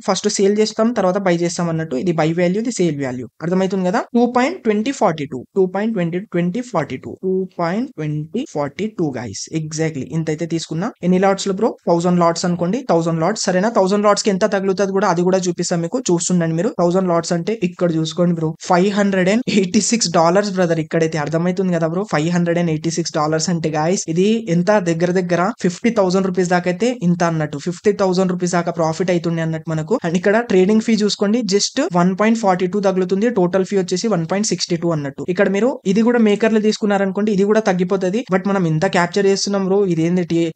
ఫస్ట్ సేల్ చేస్తాం, తర్వాత బై చేస్తాం అన్నట్టు. ఇది బై వాల్యూ, ఇది సేల్ వాల్యూ. అర్థమవుతుంది కదా. 2.2042 గైస్. ఎగ్జాక్ట్లీ ఇంత అయితే తీసుకున్నా. ఎన్ని లాట్స్ లో బ్రో? 1000 లాట్స్ అనుకోండి. 1000 లాట్స్. సరేనా, 1000 లాట్స్ కి ఎంత తగులుతుంది కూడా అది కూడా చూపిస్తాం మీకు. చూస్తుండండి మీరు. 1000 లాట్స్ అంటే ఇక్కడ చూసుకోండి బ్రో, $586 బ్రదర్. ఇక్కడైతే అర్థమవుతుంది కదా బ్రో, $586 అంటే గాయస్ ఇది ఎంత దగ్గర దగ్గర 50,000 రూపీస్ దాకా అయితే ఇంత అన్నట్టు, 50,000 రూపీస్ దాకా ప్రాఫిట్ అవుతుంది అన్నట్టు మనకు. అండ్ ఇక్కడ ట్రేడింగ్ ఫీ చూసుకోండి, జస్ట్ 1.42 తగులుతుంది, టోటల్ ఫీ వచ్చేసి 1.62 అన్నట్టు. ఇక్కడ మీరు ఇది కూడా మేకర్లు తీసుకున్నారనుకోండి, ఇది కూడా తగ్గిపోతుంది. బట్ మనం ఇంత క్యాప్చర్ చేస్తున్నాం బ్రో,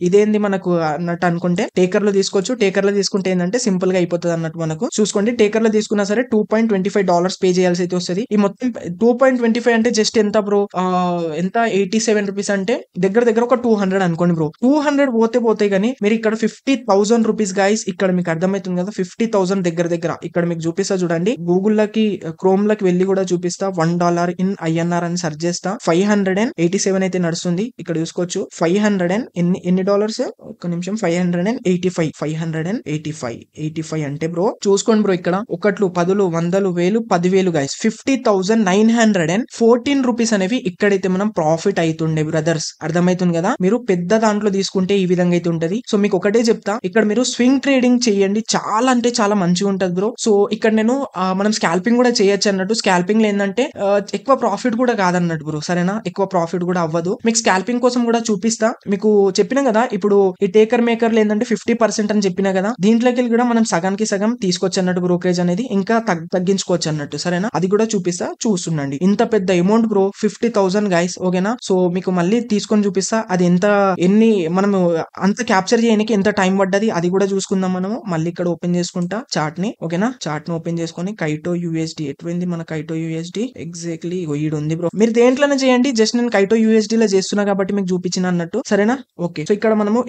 ఇదేంది మనకు అన్నట్టు అనుకుంటే టేకర్ లో తీసుకోవచ్చు. టేకర్ లో తీసుకుంటే ఏంటంటే సింపుల్ గా అయిపోతుంది అన్నట్టు మనకు. చూసుకోండి, టేకర్ లో తీసుకున్నా సరే $2.25 పే చేయాల్సి అయితే వస్తుంది. ఈ మొత్తం 2.25 అంటే జస్ట్ ఎంత బ్రో, ఎంత 87 రూపీస్ అంటే దగ్గర దగ్గర ఒక 200 అనుకోండి బ్రో. 200 పోతే కానీ మీరు ఇక్కడ 50,000 రూపీస్ గాయస్, ఇక్కడ మీకు అర్థమవుతుంది కదా, 50,000 దగ్గర దగ్గర ఇక్కడ మీకు చూపిస్తా చూడండి. గూగుల్ లకి క్రోమ్ లకి వెళ్ళి కూడా చూపిస్తా, $1 ఇన్ INR అని సెర్చ్ చేస్తా, 587 అయితే నడుస్తుంది. ఇక్కడ చూసుకోవచ్చు 500 ఎన్ని డాలర్స్, ఒక్క నిమిషం, 585 అంటే బ్రో చూసుకోండి బ్రో, ఇక్కడ ఒకట్లు, పదులు, వందలు, వేలు, 10,000 గైస్, 50,914 రూపీస్ అనేవి ఇక్కడైతే మనం ప్రాఫిట్ అవుతుండే బ్రదర్స్. అర్థమవుతుంది కదా, మీరు పెద్ద దాంట్లో తీసుకుంటే ఈ విధంగా అయితే ఉంటది. సో మీకు ఒకటే చెప్తా, ఇక్కడ మీరు స్వింగ్ ట్రేడింగ్ చేయండి, చాలా అంటే చాలా మంచిగా ఉంటది బ్రో. సో ఇక్కడ నేను మనం స్కాల్పింగ్ కూడా చేయొచ్చు అన్నట్టు. స్కాల్పింగ్ లో ఏంటంటే ఎక్కువ ప్రాఫిట్ కూడా కాదన్నట్టు బ్రో, సరేనా, ఎక్కువ ప్రాఫిట్ కూడా అవ్వదు. మీకు స్కాల్పింగ్ కోసం కూడా చూపిస్తా. మీకు చెప్పినా కదా, ఇప్పుడు ఈ టేకర్ మేకర్లు ఏంటంటే 50% అని చెప్పినా కదా, దీంట్లోకి కూడా మనం సగానికి సగం తీసుకోవచ్చు అన్నట్టు, బ్రోకరేజ్ అనేది ఇంకా తగ్గించుకోవచ్చు అన్నట్టు, సరేనా, అది కూడా చూపిస్తా, చూస్తుండండి. ఇంత పెద్ద అమౌంట్ బ్రో, 50,000 గైస్, ఓకేనా. సో మీకు మళ్ళీ తీసుకొని చూపిస్తా, అది మనము అంత క్యాప్చర్ చేయడానికి ఎంత టైం పడ్డది అది కూడా చూసుకుందాం మనము. మళ్ళీ ఇక్కడ ఓపెన్ చేసుకుంటా చార్ట్ ని, ఓకేనా. చార్ట్ ని ఓపెన్ చేసుకొని కైటో USD ఎటువంటి మన కైటో USD ఎగ్జాక్ట్లీ ఈడు ఉంది బ్రో. మీరు దేంట్లోనే చేయండి, జస్ట్ నేను కైటో USD లో చేస్తున్నా కాబట్టి మీకు చూపించిన అన్నట్టు, సరేనా. ఓకే, సో ఇక్కడ మనము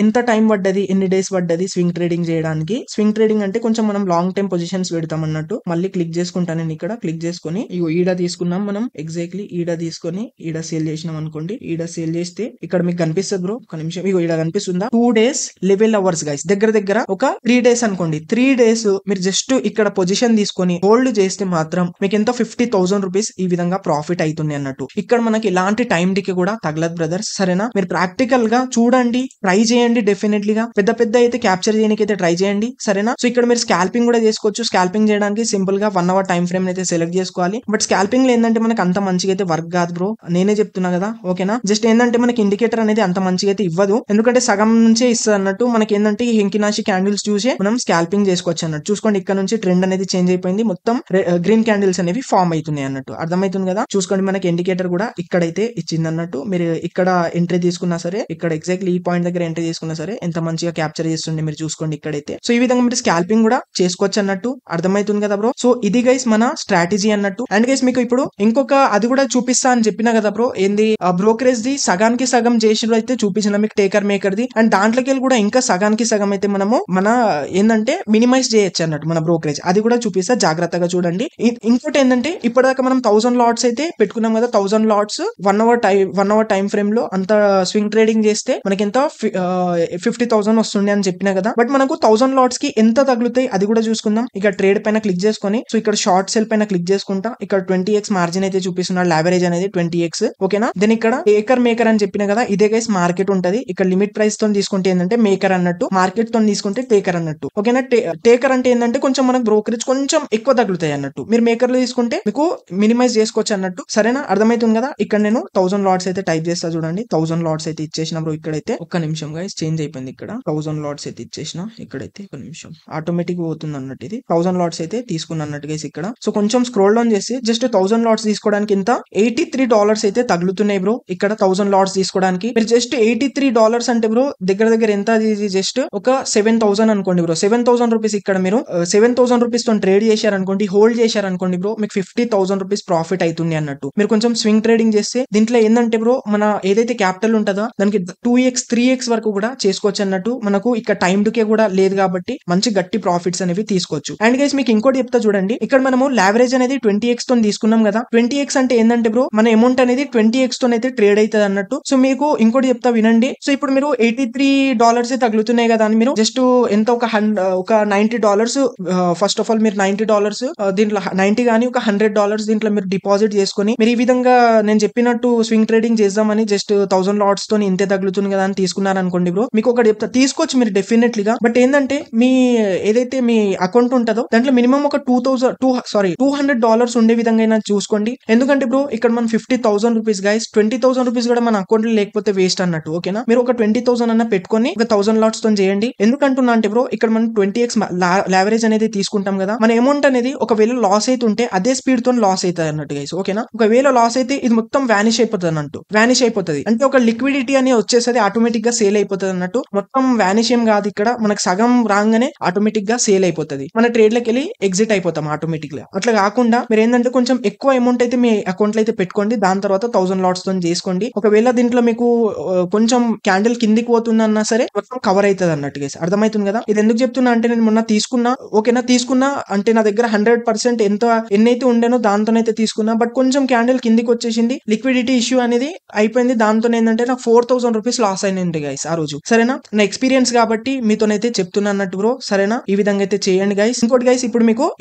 ఎంత టైం పడ్డది, ఎన్ని డేస్ పడ్డది స్వింగ్ ట్రేడింగ్ చేయడానికి. స్వింగ్ ట్రేడింగ్ అంటే కొంచెం మనం లాంగ్ టైం పొజిషన్స్ పెడతాం అన్నట్టు. మళ్ళీ క్లిక్ చేసుకుంటాను నేను, ఇక్కడ క్లిక్ చేసుకొని ఈడ తీసుకున్నాం మనం, ఎగ్జాక్ట్లీ ఈడ తీసుకొని ఈడ సేల్ చేసినాం అనుకోండి. ఈడ సేల్ చేస్తే ఇక్కడ మీకు కనిపిస్తుంది బ్రో, ఒక నిమిషం, ఈడ కనిపిస్తుందా, 2 days 11 hours గైస్, దగ్గర దగ్గర ఒక 3 days అనుకోండి. 3 days మీరు జస్ట్ ఇక్కడ పొజిషన్ తీసుకొని హోల్డ్ చేస్తే మాత్రం మీకు ఎంతో 50,000 రూపీస్ ఈ విధంగా ప్రాఫిట్ అవుతుంది అన్నట్టు. ఇక్కడ మనకి ఇలాంటి టైం కి కూడా తగలదు బ్రదర్స్, సరేనా. మీరు ప్రాక్టికల్ గా చూడండి, ట్రై చేయండి, డెఫినెట్లీగా పెద్ద అయితే క్యాప్చర్ చేయడానికి అయితే ట్రై చేయండి, సరేనా. సో ఇక్కడ మీరు స్కాల్పింగ్ కూడా చేసుకోవచ్చు. స్కాల్పింగ్ చేయడానికి సింపుల్ గా 1 hour టైం ఫ్రేమ్ అయితే సెలెక్ట్ చేసుకోవాలి. బట్ స్కాల్పింగ్ లో ఏంటంటే మనకి అంత మంచిగా అయితే వర్క్ కాదు బ్రో, నేనే చెప్తున్నా కదా, ఓకేనా. జస్ట్ ఏంటంటే మనకి ఇండికేటర్ అనేది అంత మంచిగా అయితే ఇవ్వదు, ఎందుకంటే సగం నుంచే ఇస్తుంది అన్నట్టు. మనకి ఏంటంటే ఈ హెంకినాషి క్యాండిల్స్ చూసే మనం స్కాల్పింగ్ చేసుకోవచ్చు అన్నట్టు. చూసుకోండి, ఇక్కడ నుంచి ట్రెండ్ అనేది చేంజ్ అయిపోయింది, మొత్తం గ్రీన్ క్యాండిల్స్ అనేవి ఫామ్ అవుతున్నాయి అన్నట్టు, అర్థమవుతుంది కదా. చూసుకోండి, మనకి ఇండికేటర్ కూడా ఇక్కడైతే ఇచ్చింది అన్నట్టు. మీరు ఇక్కడ ఎంట్రీ తీసుకున్నా సరే, ఇక్కడ ఎగ్జాక్ట్లీ ఈ పాయింట్ దగ్గర ఎంట్రీ తీసుకున్నా సరే ఎంత మంచిగా క్యాప్చర్ చేస్తుండే మీరు చూసుకోండి ఇక్కడైతే. సో ఈ విధంగా మీరు స్కాల్పింగ్ కూడా చేసుకోవచ్చు అన్నట్టు, అర్థమవుతుంది కదా బ్రో. సో ఇది గైస్ మన స్ట్రాటజీ అన్నట్టు. అండ్ గైస్ మీకు ఇప్పుడు ఇంకొక అది కూడా చూపిస్తా అని చెప్పినా కదా బ్రో, ఏంది బ్రోకరేజ్ ది సగానికి సగం చేసిన అయితే చూపించిన మీకు టేకర్ మేకర్ ది. అండ్ దాంట్లోకి వెళ్ళి కూడా ఇంకా సగానికి సగం అయితే మనము ఏంటంటే మినిమైజ్ చేయొచ్చు అన్నట్టు మన బ్రోకరేజ్, అది కూడా చూపిస్తా, జాగ్రత్తగా చూడండి. ఇంకోటి ఏంటంటే ఇప్పటిదాకా మనం 1000 లాట్స్ అయితే పెట్టుకున్నాం కదా, 1000 లాట్స్ 1 hour టైం ఫ్రేమ్ లో అంత స్వింగ్ ట్రేడింగ్ చేస్తే మనకి ఎంత 50,000 వస్తుంది అని చెప్పినా కదా. బట్ మనకు 1000 లాట్స్ కి ఎంత తగులుతాయి అది కూడా చూసుకుందాం. ఇక్కడ ట్రేడ్ పైన క్లిక్ చేసుకొని, సో ఇక్కడ షార్ట్ సెల్ పైన క్లిక్ చేసుకుంటా, ఇక్కడ 20x మార్జిన్ అయితే చూపిస్తున్నాడు, లావరేజ్ అనేది 20x, ఓకేనా. దెన్ ఇక్కడ టేకర్ మేకర్ అని చెప్పిన కదా, ఇదే గైస్ మార్కెట్ ఉంటది. ఇక్కడ లిమిట్ ప్రైస్ తో తీసుకుంటే ఏంటంటే మేకర్ అన్నట్టు, మార్కెట్ తో తీసుకుంటే టేకర్ అన్నట్టు, ఓకేనా. టేకర్ అంటే ఏంటంటే కొంచెం మనకు బ్రోకరేజ్ కొంచెం ఎక్కువ తగులుతాయి అన్నట్టు. మీరు మేకర్ లో తీసుకుంటే మీకు మినిమైజ్ చేసుకోవచ్చు అన్నట్టు, సరేనా, అర్థమవుతుంది కదా. ఇక్కడ నేను 1000 లాట్స్ అయితే టైప్ చేస్తా చూడండి, 1000 లాట్స్ అయితే ఇచ్చేసిన బ్రో. ఇక్కడైతే ఒక్క నిమిషం గైస్, చేంజ్ అయిపోయింది, ఇక్కడ 1000 లాట్స్ అయితే ఇచ్చేసిన, ఇక్కడైతే ఒక నిమిషం ఆటోమేటిక్ పోతుంది అన్నట్టు. ఇది 1000 లాట్స్ అయితే తీసుకున్న అన్నట్టు గైస్ ఇక్కడ. సో కొంచెం స్క్రోల్ డౌన్ చేసి జస్ట్ 1000 లాట్స్ తీసుకోవడానికి ఇంత $83 అయితే తగులుతున్నాయి బ్రో. ఇక్కడ 1000 లాట్స్ తీసుకోవడానికి మీరు జస్ట్ $83 అంటే బ్రో దగ్గర దగ్గర ఎంత, జస్ట్ ఒక 7,000 అనుకోండి బ్రో. 7,000 రూపీస్ ఇక్కడ మీరు 7,000 రూపీస్ తో ట్రేడ్ చేశారనుకోండి, హోల్డ్ చేశారనుకోండి బ్రో, మీకు 50,000 రూపీస్ ప్రాఫిట్ అవుతుంది అన్నట్టు. మీరు కొంచెం స్వింగ్ ట్రేడింగ్ చేస్తే దీంట్లో ఏంటంటే బ్రో, మన ఏదైతే క్యాపిటల్ ఉంటుందో దానికి 2x 3x వరకు కూడా చేసుకోవచ్చు అన్నట్టు. మనకు ఇక్కడ టైం కే కూడా లేదు కాబట్టి మంచి గట్టి ప్రాఫిట్స్ అనేవి తీసుకోవచ్చు. అండ్ గైస్ మీకు ఇంకోటి చెప్తా చూడండి, ఇక్కడ మనము లావరేజ్ అనేది 20x తో తీసుకున్నాం కదా. 20x అంటే ఏంటంటే బ్రో, మన అమౌంట్ అనేది 20x తో అయితే ట్రేడ్ అవుతుంది అన్నట్టు. సో మీకు ఇంకోటి చెప్తా వినండి. సో ఇప్పుడు మీరు $83 తగులుతున్నాయి కదా అని మీరు జస్ట్ ఎంత ఒక $90 ఫస్ట్ ఆఫ్ ఆల్ మీరు $90 దీంట్లో 90 కానీ ఒక $100 దీంట్లో మీరు డిపాజిట్ చేసుకుని మీరు ఈ విధంగా నేను చెప్పినట్టు స్వింగ్ ట్రేడింగ్ చేద్దామని జస్ట్ 1000 లాట్స్ తో ఇంతే తగులుతుంది కదా అని తీసుకున్నారు అనుకోండి బ్రో, మీకు ఒకటి చెప్తా, తీసుకోవచ్చు మీరు డెఫినెట్లీగా. బట్ ఏంటంటే మీ ఏదైతే మీ అకౌంట్ ఉంటుందో దాంట్లో మినిమం ఒక $200 ఉండే విధంగా అయినా చూసుకోండి. ఎందుకంటే బ్రో ఇక్కడ మనం 50,000 రూపీస్ గైస్, 20,000 రూపీస్ కూడా మన అకౌంట్ లో లేకపోతే వేస్ట్ అన్నట్టు. ఓకేనా, మీరు ఒక 20,000 అన్న పెట్టుకొని ఒక 1000 లాట్స్ తో చేయండి. ఎందుకంటున్నా అంటే బ్రో ఇక్కడ మనం 20x లావరేజ్ అనేది తీసుకుంటాం కదా, మన అమౌంట్ అనేది ఒకవేళ లాస్ అయితే ఉంటే అదే స్పీడ్ తో లాస్ అవుతుంది అన్నట్టు గైస్. ఓకేనా, ఒకవేళ లాస్ అయితే ఇది మొత్తం వ్యానిష్ అయిపోతుంది అంటే ఒక లిక్విడిటీ అని వచ్చేసరి ఆటోమేటిక్ గా సేల్ అయిపోతుంది అన్నట్టు. మొత్తం వ్యానిష్ ఏం కాదు, ఇక్కడ మనకు సగం రాగానే ఆటోమేటిక్ గా సేల్ అయిపోతుంది, మన ట్రేడ్ లకి వెళ్ళి ఎగ్జిట్ అయిపోతాం ఆటోమేటిక్ గా. అట్లా కాకుండా మీరు ఏంటంటే కొంచెం ఎక్కువ అమౌంట్ అయితే మీ అకౌంట్ లో అయితే పెట్టుకోండి, దాని తర్వాత 1000 లాట్స్ తో చేసుకోండి. ఒకవేళ దీంట్లో మీకు కొంచెం క్యాండిల్ కిందికి పోతుందన్నా సరే మొత్తం కవర్ అవుతుంది అన్నట్టు గైస్. అర్థమవుతుంది కదా, ఇది ఎందుకు చెప్తున్నా అంటే నేను మొన్న తీసుకున్నా. ఓకేనా, తీసుకున్నా అంటే నా దగ్గర 100% ఎన్నైతే ఉండేనో దాంతోనైతే తీసుకున్నా. బట్ కొంచెం క్యాండిల్ కిందికి వచ్చేసింది, లిక్విడిటీ ఇష్యూ అనేది అయిపోయింది. దాంతో ఏంటంటే నాకు 4000 రూపీస్ లాస్ అయినండి గైస్ ఆ రోజు. సరేనా, నా ఎక్స్పీరియన్స్ కాబట్టి మీతోనైతే చెప్తున్నా అన్నట్టు బ్రో. సరేనా, ఈ విధంగా అయితే చేయండి గైస్. ఇంకోటి గైస్,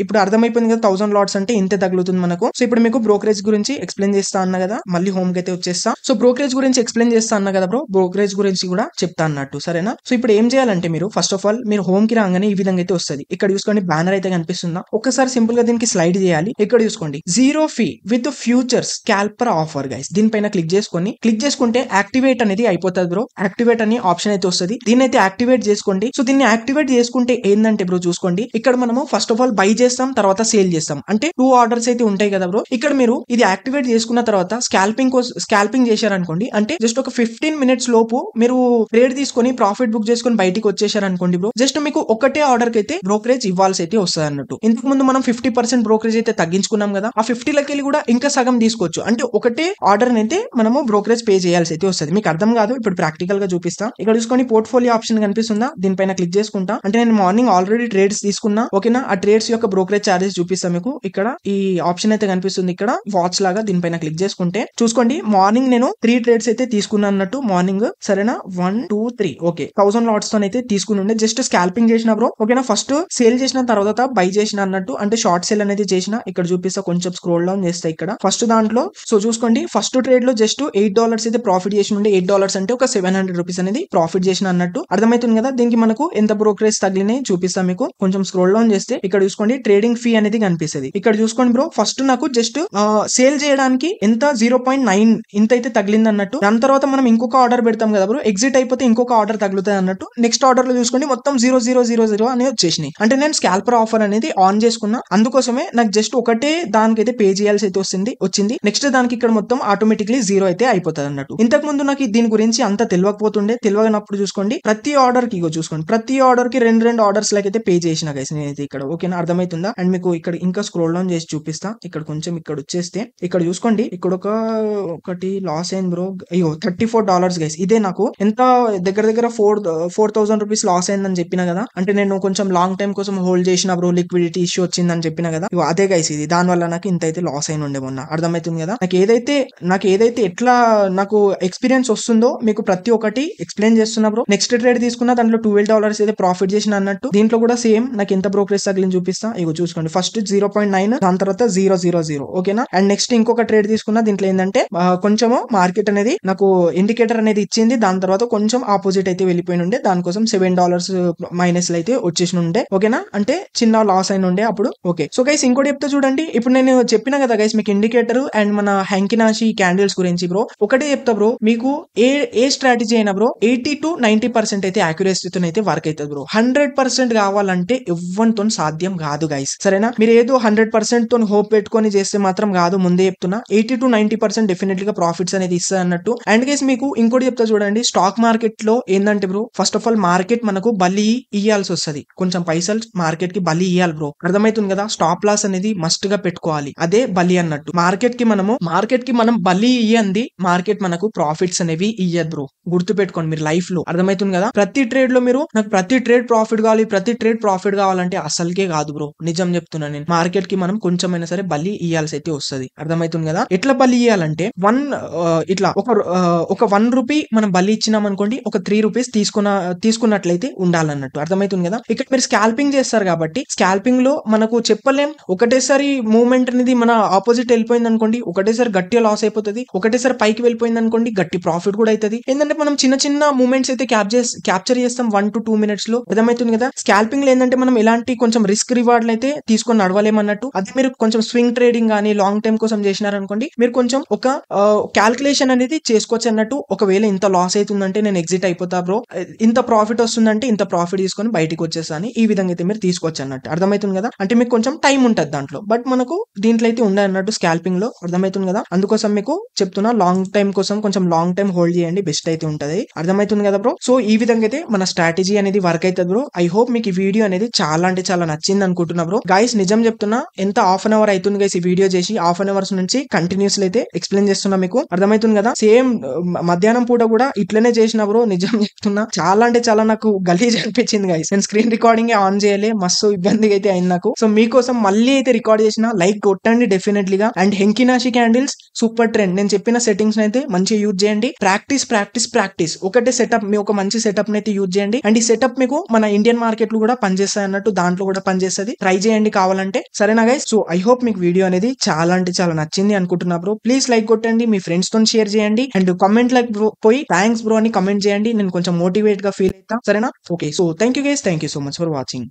ఇప్పుడు అర్థమైపోయింది కదా 1000 లాట్స్ అంటే ఇంతే తగులుతుంది మనకు. సో ఇప్పుడు మీకు బ్రోకరేజ్ గురించి ఎక్స్ప్లెయిన్ చేస్తా అన్న కదా, మళ్ళీ హోమ్ కి అయితే వచ్చేస్తా. సో బ్రోకరేజ్ గురించి ఎక్స్ప్లెయిన్ చేస్తా అన్న కదా బ్రో, బ్రోకరేజ్ గురించి కూడా చెప్తా అన్నట్టు. సరేనా, సో ఇప్పుడు ఏం చేయాలంటే మీరు ఫస్ట్ ఆఫ్ ఆల్ మీరు హోమ్ కి రాగానే ఈ విధంగా అయితే వస్తుంది. ఇక్కడ చూసుకోండి బ్యానర్ అయితే కనిపిస్తుందా, ఒకసారి సింపుల్ గా దీనికి స్లైడ్ చేయాలి. ఇక్కడ చూసుకోండి zero fee with futures స్కాల్పర్ offer guys, దీనిపైన క్లిక్ చేసుకుంటే యాక్టివేట్ అనేది అయిపోతుంది బ్రో. యాక్టివేట్ అని ఆప్షన్ అయితే వస్తుంది, దీన్ని అయితే యాక్టివేట్ చేసుకోండి. సో దీన్ని యాక్టివేట్ చేసుకుంటే ఏంటంటే బ్రో చూసుకోండి, ఇక్కడ మనము ఫస్ట్ ఆఫ్ ఆల్ బై చేస్తాం, తర్వాత సేల్ చేస్తాం, అంటే 2 ఆర్డర్స్ అయితే ఉంటాయి కదా బ్రో. ఇక్కడ మీరు ఇది యాక్టివేట్ చేసుకున్న తర్వాత స్కాల్పింగ్ చేశారనుకోండి, అంటే జస్ట్ ఒక 15 minutes లోపు మీరు ట్రేడ్ తీసుకొని ప్రాఫిట్ బుక్ చేసుకొని బయటికి వచ్చేసారనుకోండి బ్రో, జస్ట్ మీకు ఒకటే ఆర్డర్ కి అయితే బ్రోకరేజ్ ఇవ్వాల్సి అయితే వస్తుంది అన్నట్టు. ఇంతకు ముందు మనం 50% బ్రోకరేజ్ అయితే తగ్గించుకున్నాం కదా, ఆ 50 లకి వెళ్ళి కూడా ఇంకా సగం తీసుకోవచ్చు, అంటే ఒకటే ఆర్డర్ అయితే మనము బ్రోకరేజ్ పే చేయాల్సి అయితే వస్తుంది. మీకు అర్థం కాదు, ఇప్పుడు ప్రాక్టికల్ గా చూపిస్తా. ఇక్కడ చూసుకొని పోర్ట్ఫోలియో ఆప్షన్ కనిపిస్తుందా, దీనిపైన క్లిక్ చేసుకుంటా. అంటే నేను మార్నింగ్ ఆల్రెడీ ట్రేడ్స్ తీసుకున్నా. ఓకేనా, ఆ ట్రేడ్స్ యొక్క బ్రోకరేజ్ చార్జెస్ చూపిస్తా మీకు. ఇక్కడ ఈ ఆప్షన్ అయితే కనిపిస్తుంది, ఇక్కడ వాచ్ లాగా, దీనిపైన క్లిక్ చేసుకుంటే చూసుకోండి మార్నింగ్ నేను 3 ట్రేడ్స్ అయితే తీసుకున్నా అన్నట్టు మార్నింగ్. సరేనా, 1 2 3 ఓకే 1000 లాట్స్ తో అయితే తీసుకుని ఉండే, జస్ట్ స్కాల్పింగ్ చేసిన బ్రో. ఓకేనా, ఫస్ట్ సేల్ చేసిన తర్వాత బై చేసిన అన్నట్టు, అంటే షార్ట్ సేల్ అనేది చేసిన. ఇక్కడ చూపిస్తా, కొంచెం స్క్రోల్ డౌన్ చేస్తా ఇక్కడ ఫస్ట్ దాంట్లో. సో చూసుకోండి ఫస్ట్ ట్రేడ్ లో జస్ట్ $8 అయితే ప్రాఫిట్ చేసి ఉండే. $8 అంటే ఒక 700 రూపీస్ అనేది ప్రాఫిట్ చేసిన అన్నట్టు. అర్థమవుతుంది కదా, దీనికి మనకు ఎంత బ్రోకరేజ్ తగిలినాయి చూపిస్తా మీకు. కొంచెం స్క్రోల్ డౌన్ చేస్తే ఇక్కడ చూసుకోండి ట్రేడింగ్ ఫీ అనేది కనిపిస్తుంది. ఇక్కడ చూసుకోండి బ్రో, ఫస్ట్ నాకు జస్ట్ సేల్ చేయడానికి ఎంత 0.9 ఇంత అయితే తగిలింది అన్నట్టు. దాని తర్వాత మనం ఇంకొక ఆర్డర్ పెడతాం కదా బ్రో, ఎగ్జిట్ అయిపోతే ఇంకొక ఆర్డర్ తగులుతుంది అన్నట్టు. నెక్స్ట్ ఆర్డర్ లో చూసుకోండి మొత్తం 0000 అనేది వచ్చేసినాయి. అంటే నేను స్కాల్పర్ ఆఫర్ అనేది ఆన్ చేసుకున్నా, అందుకోసమే నాకు జస్ట్ ఒకటే దానికైతే పే చేయాల్సి అయితే వచ్చింది. నెక్స్ట్ దానికి ఇక్కడ మొత్తం ఆటోమేటిక్లీ 0 అయితే అయిపోతుంది అన్నట్టు. ఇంతకు ముందు నాకు దీని గురించి అంత తెలియనప్పుడు చూసుకోండి ప్రతి ఆర్డర్ కి చూసుకోండి, ప్రతి ఆర్డర్ కి 2 ఆర్డర్స్ లకైతే పే చేసిన గైస్ నేనైతే ఇక్కడ. ఓకేనా, అర్థమవుతుందా? అండ్ మీకు ఇక్కడ ఇంకా స్క్రోల్ డౌన్ చేసి చూపిస్తా. ఇక్కడ కొంచెం ఇక్కడ వచ్చేస్తే ఇక్కడ చూసుకోండి, ఇక్కడ ఒకటి లాస్ అయింది బ్రో. అయ్యో $34 గైస్, ఇదే నాకు ఎంత దగ్గర 4,000 రూపీస్ లాస్ అయిందని చెప్పిన కదా. అంటే నేను కొంచెం లాంగ్ టైం కోసం హోల్డ్ చేసిన బ్రో, లిక్విడిటీ ఇష్యూ వచ్చిందని చెప్పిన కదా, అదే గైస్ ఇది. దాని వల్ల నాకు ఇంత అయితే లాస్ అయిన ఉండే మొన్న. అర్థమవుతుంది కదా, నాకు ఏదైతే ఎట్లా నాకు ఎక్స్పీరియన్స్ వస్తుందో మీకు ప్రతి ఒక్కటి ఎక్స్ప్లెయిన్ చేస్తున్నా బ్రో. నెక్స్ట్ ట్రేడ్ తీసుకున్నా దాంట్లో $12 అయితే ప్రాఫిట్ చేసిన అన్నట్టు. దీంట్లో కూడా సేమ్ నాకు ఎంత బ్రోకరేజ్ తగిలింది చూపిస్తా. ఇగో చూసుకోండి, ఫస్ట్ 0.9, దాని తర్వాత 000. ఓకేనా, అండ్ నెక్స్ట్ ఇంకొక ట్రేడ్ తీసుకున్నా, దీంట్లో ఏంటంటే కొంచెము మార్కెట్ అనేది నాకు ఇండికేటర్ అనేది ఇచ్చింది, దాని తర్వాత కొంచెం ఆపోజిట్ అయితే వెళ్ళిపోయి ఉండే, దానికోసం $7 మైనస్ అయితే వచ్చేసి ఉండే. ఓకేనా, అంటే చిన్న లాస్ అయిన ఉండే అప్పుడు. ఓకే, సో గైస్ ఇంకోటి చెప్తే చూడండి, ఇప్పుడు నేను చెప్పిన కదా గైస్ మీకు ఇండికేటర్ అండ్ మన హ్యాంకినాషి క్యాండిల్స్ గురించి బ్రో. ఒకటే చెప్తా బ్రో, మీకు ఏ స్ట్రాటజీ అయినా బ్రో 80 to 90% అయితే యాక్యురసీతో అయితే వర్క్ అవుతుంది బ్రో. 100% కావాలంటే ఎవ్వరితో సాధ్యం కాదు గైస్. సరేనా, మీరు ఏదో 100% తో హోప్ పెట్టుకొని చేస్తే మాత్రం కాదు, ముందే చెప్తున్నా. 80 to 90% డెఫినెట్లీ గా ప్రాఫిట్స్ అనేది ఇస్తుంది అన్నట్టు. అండ్ గైస్ మీకు ఇంకోటి చెప్తా చూడండి, స్టాక్ మార్కెట్ లో ఏంటంటే bro, first of all market మనకు బలి ఇయ్యాల్సి వస్తుంది, కొంచెం పైసలు మార్కెట్ కి బలి ఇయ్యాలి బ్రో. అర్థమవుతుంది కదా, స్టాప్ లాస్ అనేది మస్ట్ గా పెట్టుకోవాలి, అదే బలి అన్నట్టు. మార్కెట్ కి మనం బలి ఇయ్యంది, మార్కెట్ మనకు ప్రాఫిట్స్ అనేవి ఇయ్యదు బ్రో. గుర్తు పెట్టుకోండి మీరు లైఫ్ లో. అర్థమవుతుంది కదా, ప్రతి ట్రేడ్ లో మీరు నాకు ప్రతి ట్రేడ్ ప్రాఫిట్ కావాలంటే అసలుకే కాదు బ్రో, నిజం చెప్తున్నా నేను. మార్కెట్ కి మనం కొంచెమైనా సరే బలి ఇయ్యాల్సి అయితే వస్తుంది. అర్థమవుతుంది కదా, ఎట్లా బలి ఇయ్యాలంటే ఇట్లా ఒక 1 రూపీ మనం బలి ఇచ్చినాం అనుకోండి, ఒక 3 రూపీస్ తీసుకున్నట్లయితే ఉండాలన్నట్టు. అర్థమవుతుంది కదా, ఇక్కడ మీరు స్కాల్పింగ్ చేస్తారు కాబట్టి స్కాల్పింగ్ లో మనకు చెప్పలేం, ఒకటేసారి మూవ్మెంట్ అనేది మన ఆపోజిట్ వెళ్ళిపోయింది అనుకోండి, ఒకటేసారి గట్టిగా లాస్ అయిపోతుంది, ఒకటేసారి పైకి వెళ్ళిపోయింది అనుకోండి గట్టి ప్రాఫిట్ కూడా అవుతుంది. ఏంటంటే మనం చిన్న మూవ్మెంట్స్ అయితే క్యాప్చర్ చేస్తాం 1 to 2 minutes లో. అర్థమవుతుంది కదా, స్కాల్పింగ్ లో ఏంటంటే మనం ఎలాంటి కొంచెం రిస్క్ రిస్క్ రివార్డ్ అయితే తీసుకొని నడవలేమన్నట్టు. అదే మీరు కొంచెం స్వింగ్ ట్రేడింగ్ గానీ లాంగ్ టైం కోసం చేసినారనుకోండి, మీరు కొంచెం ఒక క్యాల్కులేషన్ అనేది చేసుకోవచ్చు అన్నట్టు. ఒకవేళ ఇంత లాస్ అవుతుందంటే నేను ఎగ్జిట్ అయిపోతా బ్రో, ఇంత ప్రాఫిట్ వస్తుందంటే ఇంత ప్రాఫిట్ తీసుకొని బయటికి వచ్చేస్తా అని ఈ విధంగా అయితే మీరు తీసుకోవచ్చు అన్నట్టు. అర్థమవుతుంది కదా? అంటే మీకు కొంచెం టైం ఉంటుంది దాంట్లో, బట్ మనకు దీంట్లో అయితే ఉండే అన్నట్టు స్కాల్పింగ్ లో. అర్థమవుతుంది కదా? అందుకోసం మీకు చెప్తున్నా, లాంగ్ టైం కోసం కొంచెం లాంగ్ టైం హోల్డ్ చేయండి, బెస్ట్ అయితే ఉంటది. అర్థమవుతుంది కదా బ్రో? సో ఈ విధంగా అయితే మన స్ట్రాటజీ అనేది వర్క్ అవుతుంది బ్రో. ఐ హోప్ మీకు ఈ వీడియో అనేది చాలా అంటే చాలా నచ్చింది అనుకుంటున్నా బ్రో. గైస్ నిజం చెప్తున్నా, ఎంత హాఫ్ అన్ అవర్ అవుతుంది గైస్ ఈ వీడియో చేసి. హాఫ్ అన్ అవర్స్ నుంచి కంటిన్యూస్ అయితే ఎక్స్ప్లెయిన్ చేస్తున్నా మీకు. అర్థమవుతుంది కదా? సేమ్ మధ్యాహ్నం పూట కూడా ఇట్లనే చేసిన బ్రో. నిజం చెప్తున్నా, చాలా అంటే చాలా నాకు గలీజ్ అనిపించింది గైస్. నేను స్క్రీన్ రికార్డింగ్ ఆన్ చేయలే, మస్తు ఇబ్బంది అయితే అయింది నాకు. సో మీకోసం మళ్ళీ అయితే రికార్డ్ చేసిన, లైక్ కొట్టండి డెఫినెట్లీగా. And Heikin Ashi candles super trend. నేను చెప్పిన సెట్టింగ్స్ అయితే మంచిగా యూజ్ చేయండి. Practice practice practice. ఒకటే సెటప్, మీ ఒక మంచి సెటప్ అయితే యూజ్ చేయండి. అండ్ ఈ సెటప్ మీకు మన ఇండియన్ మార్కెట్ లో కూడా పనిచేస్తాయి అన్నట్టు, దాంట్లో కూడా పనిచేస్తుంది. ట్రై చేయండి కావాలంటే. సరేనా గైస్? సో ఐ హోప్ మీకు వీడియో అనేది చాలా అంటే చాలా నచ్చింది అనుకుంటున్నా బ్రో. ప్లీజ్ లైక్ కొట్టండి, మీ ఫ్రెండ్స్ తో షేర్ చేయండి. అండ్ కామెంట్ లైక్ పోయి థ్యాంక్స్ బ్రో అని కమెంట్ చేయండి. నేను కొంచెం మోటివేట్ గా ఫీల్ అవుతా. సరేనా? Okay, so thank you guys, thank you so much for watching.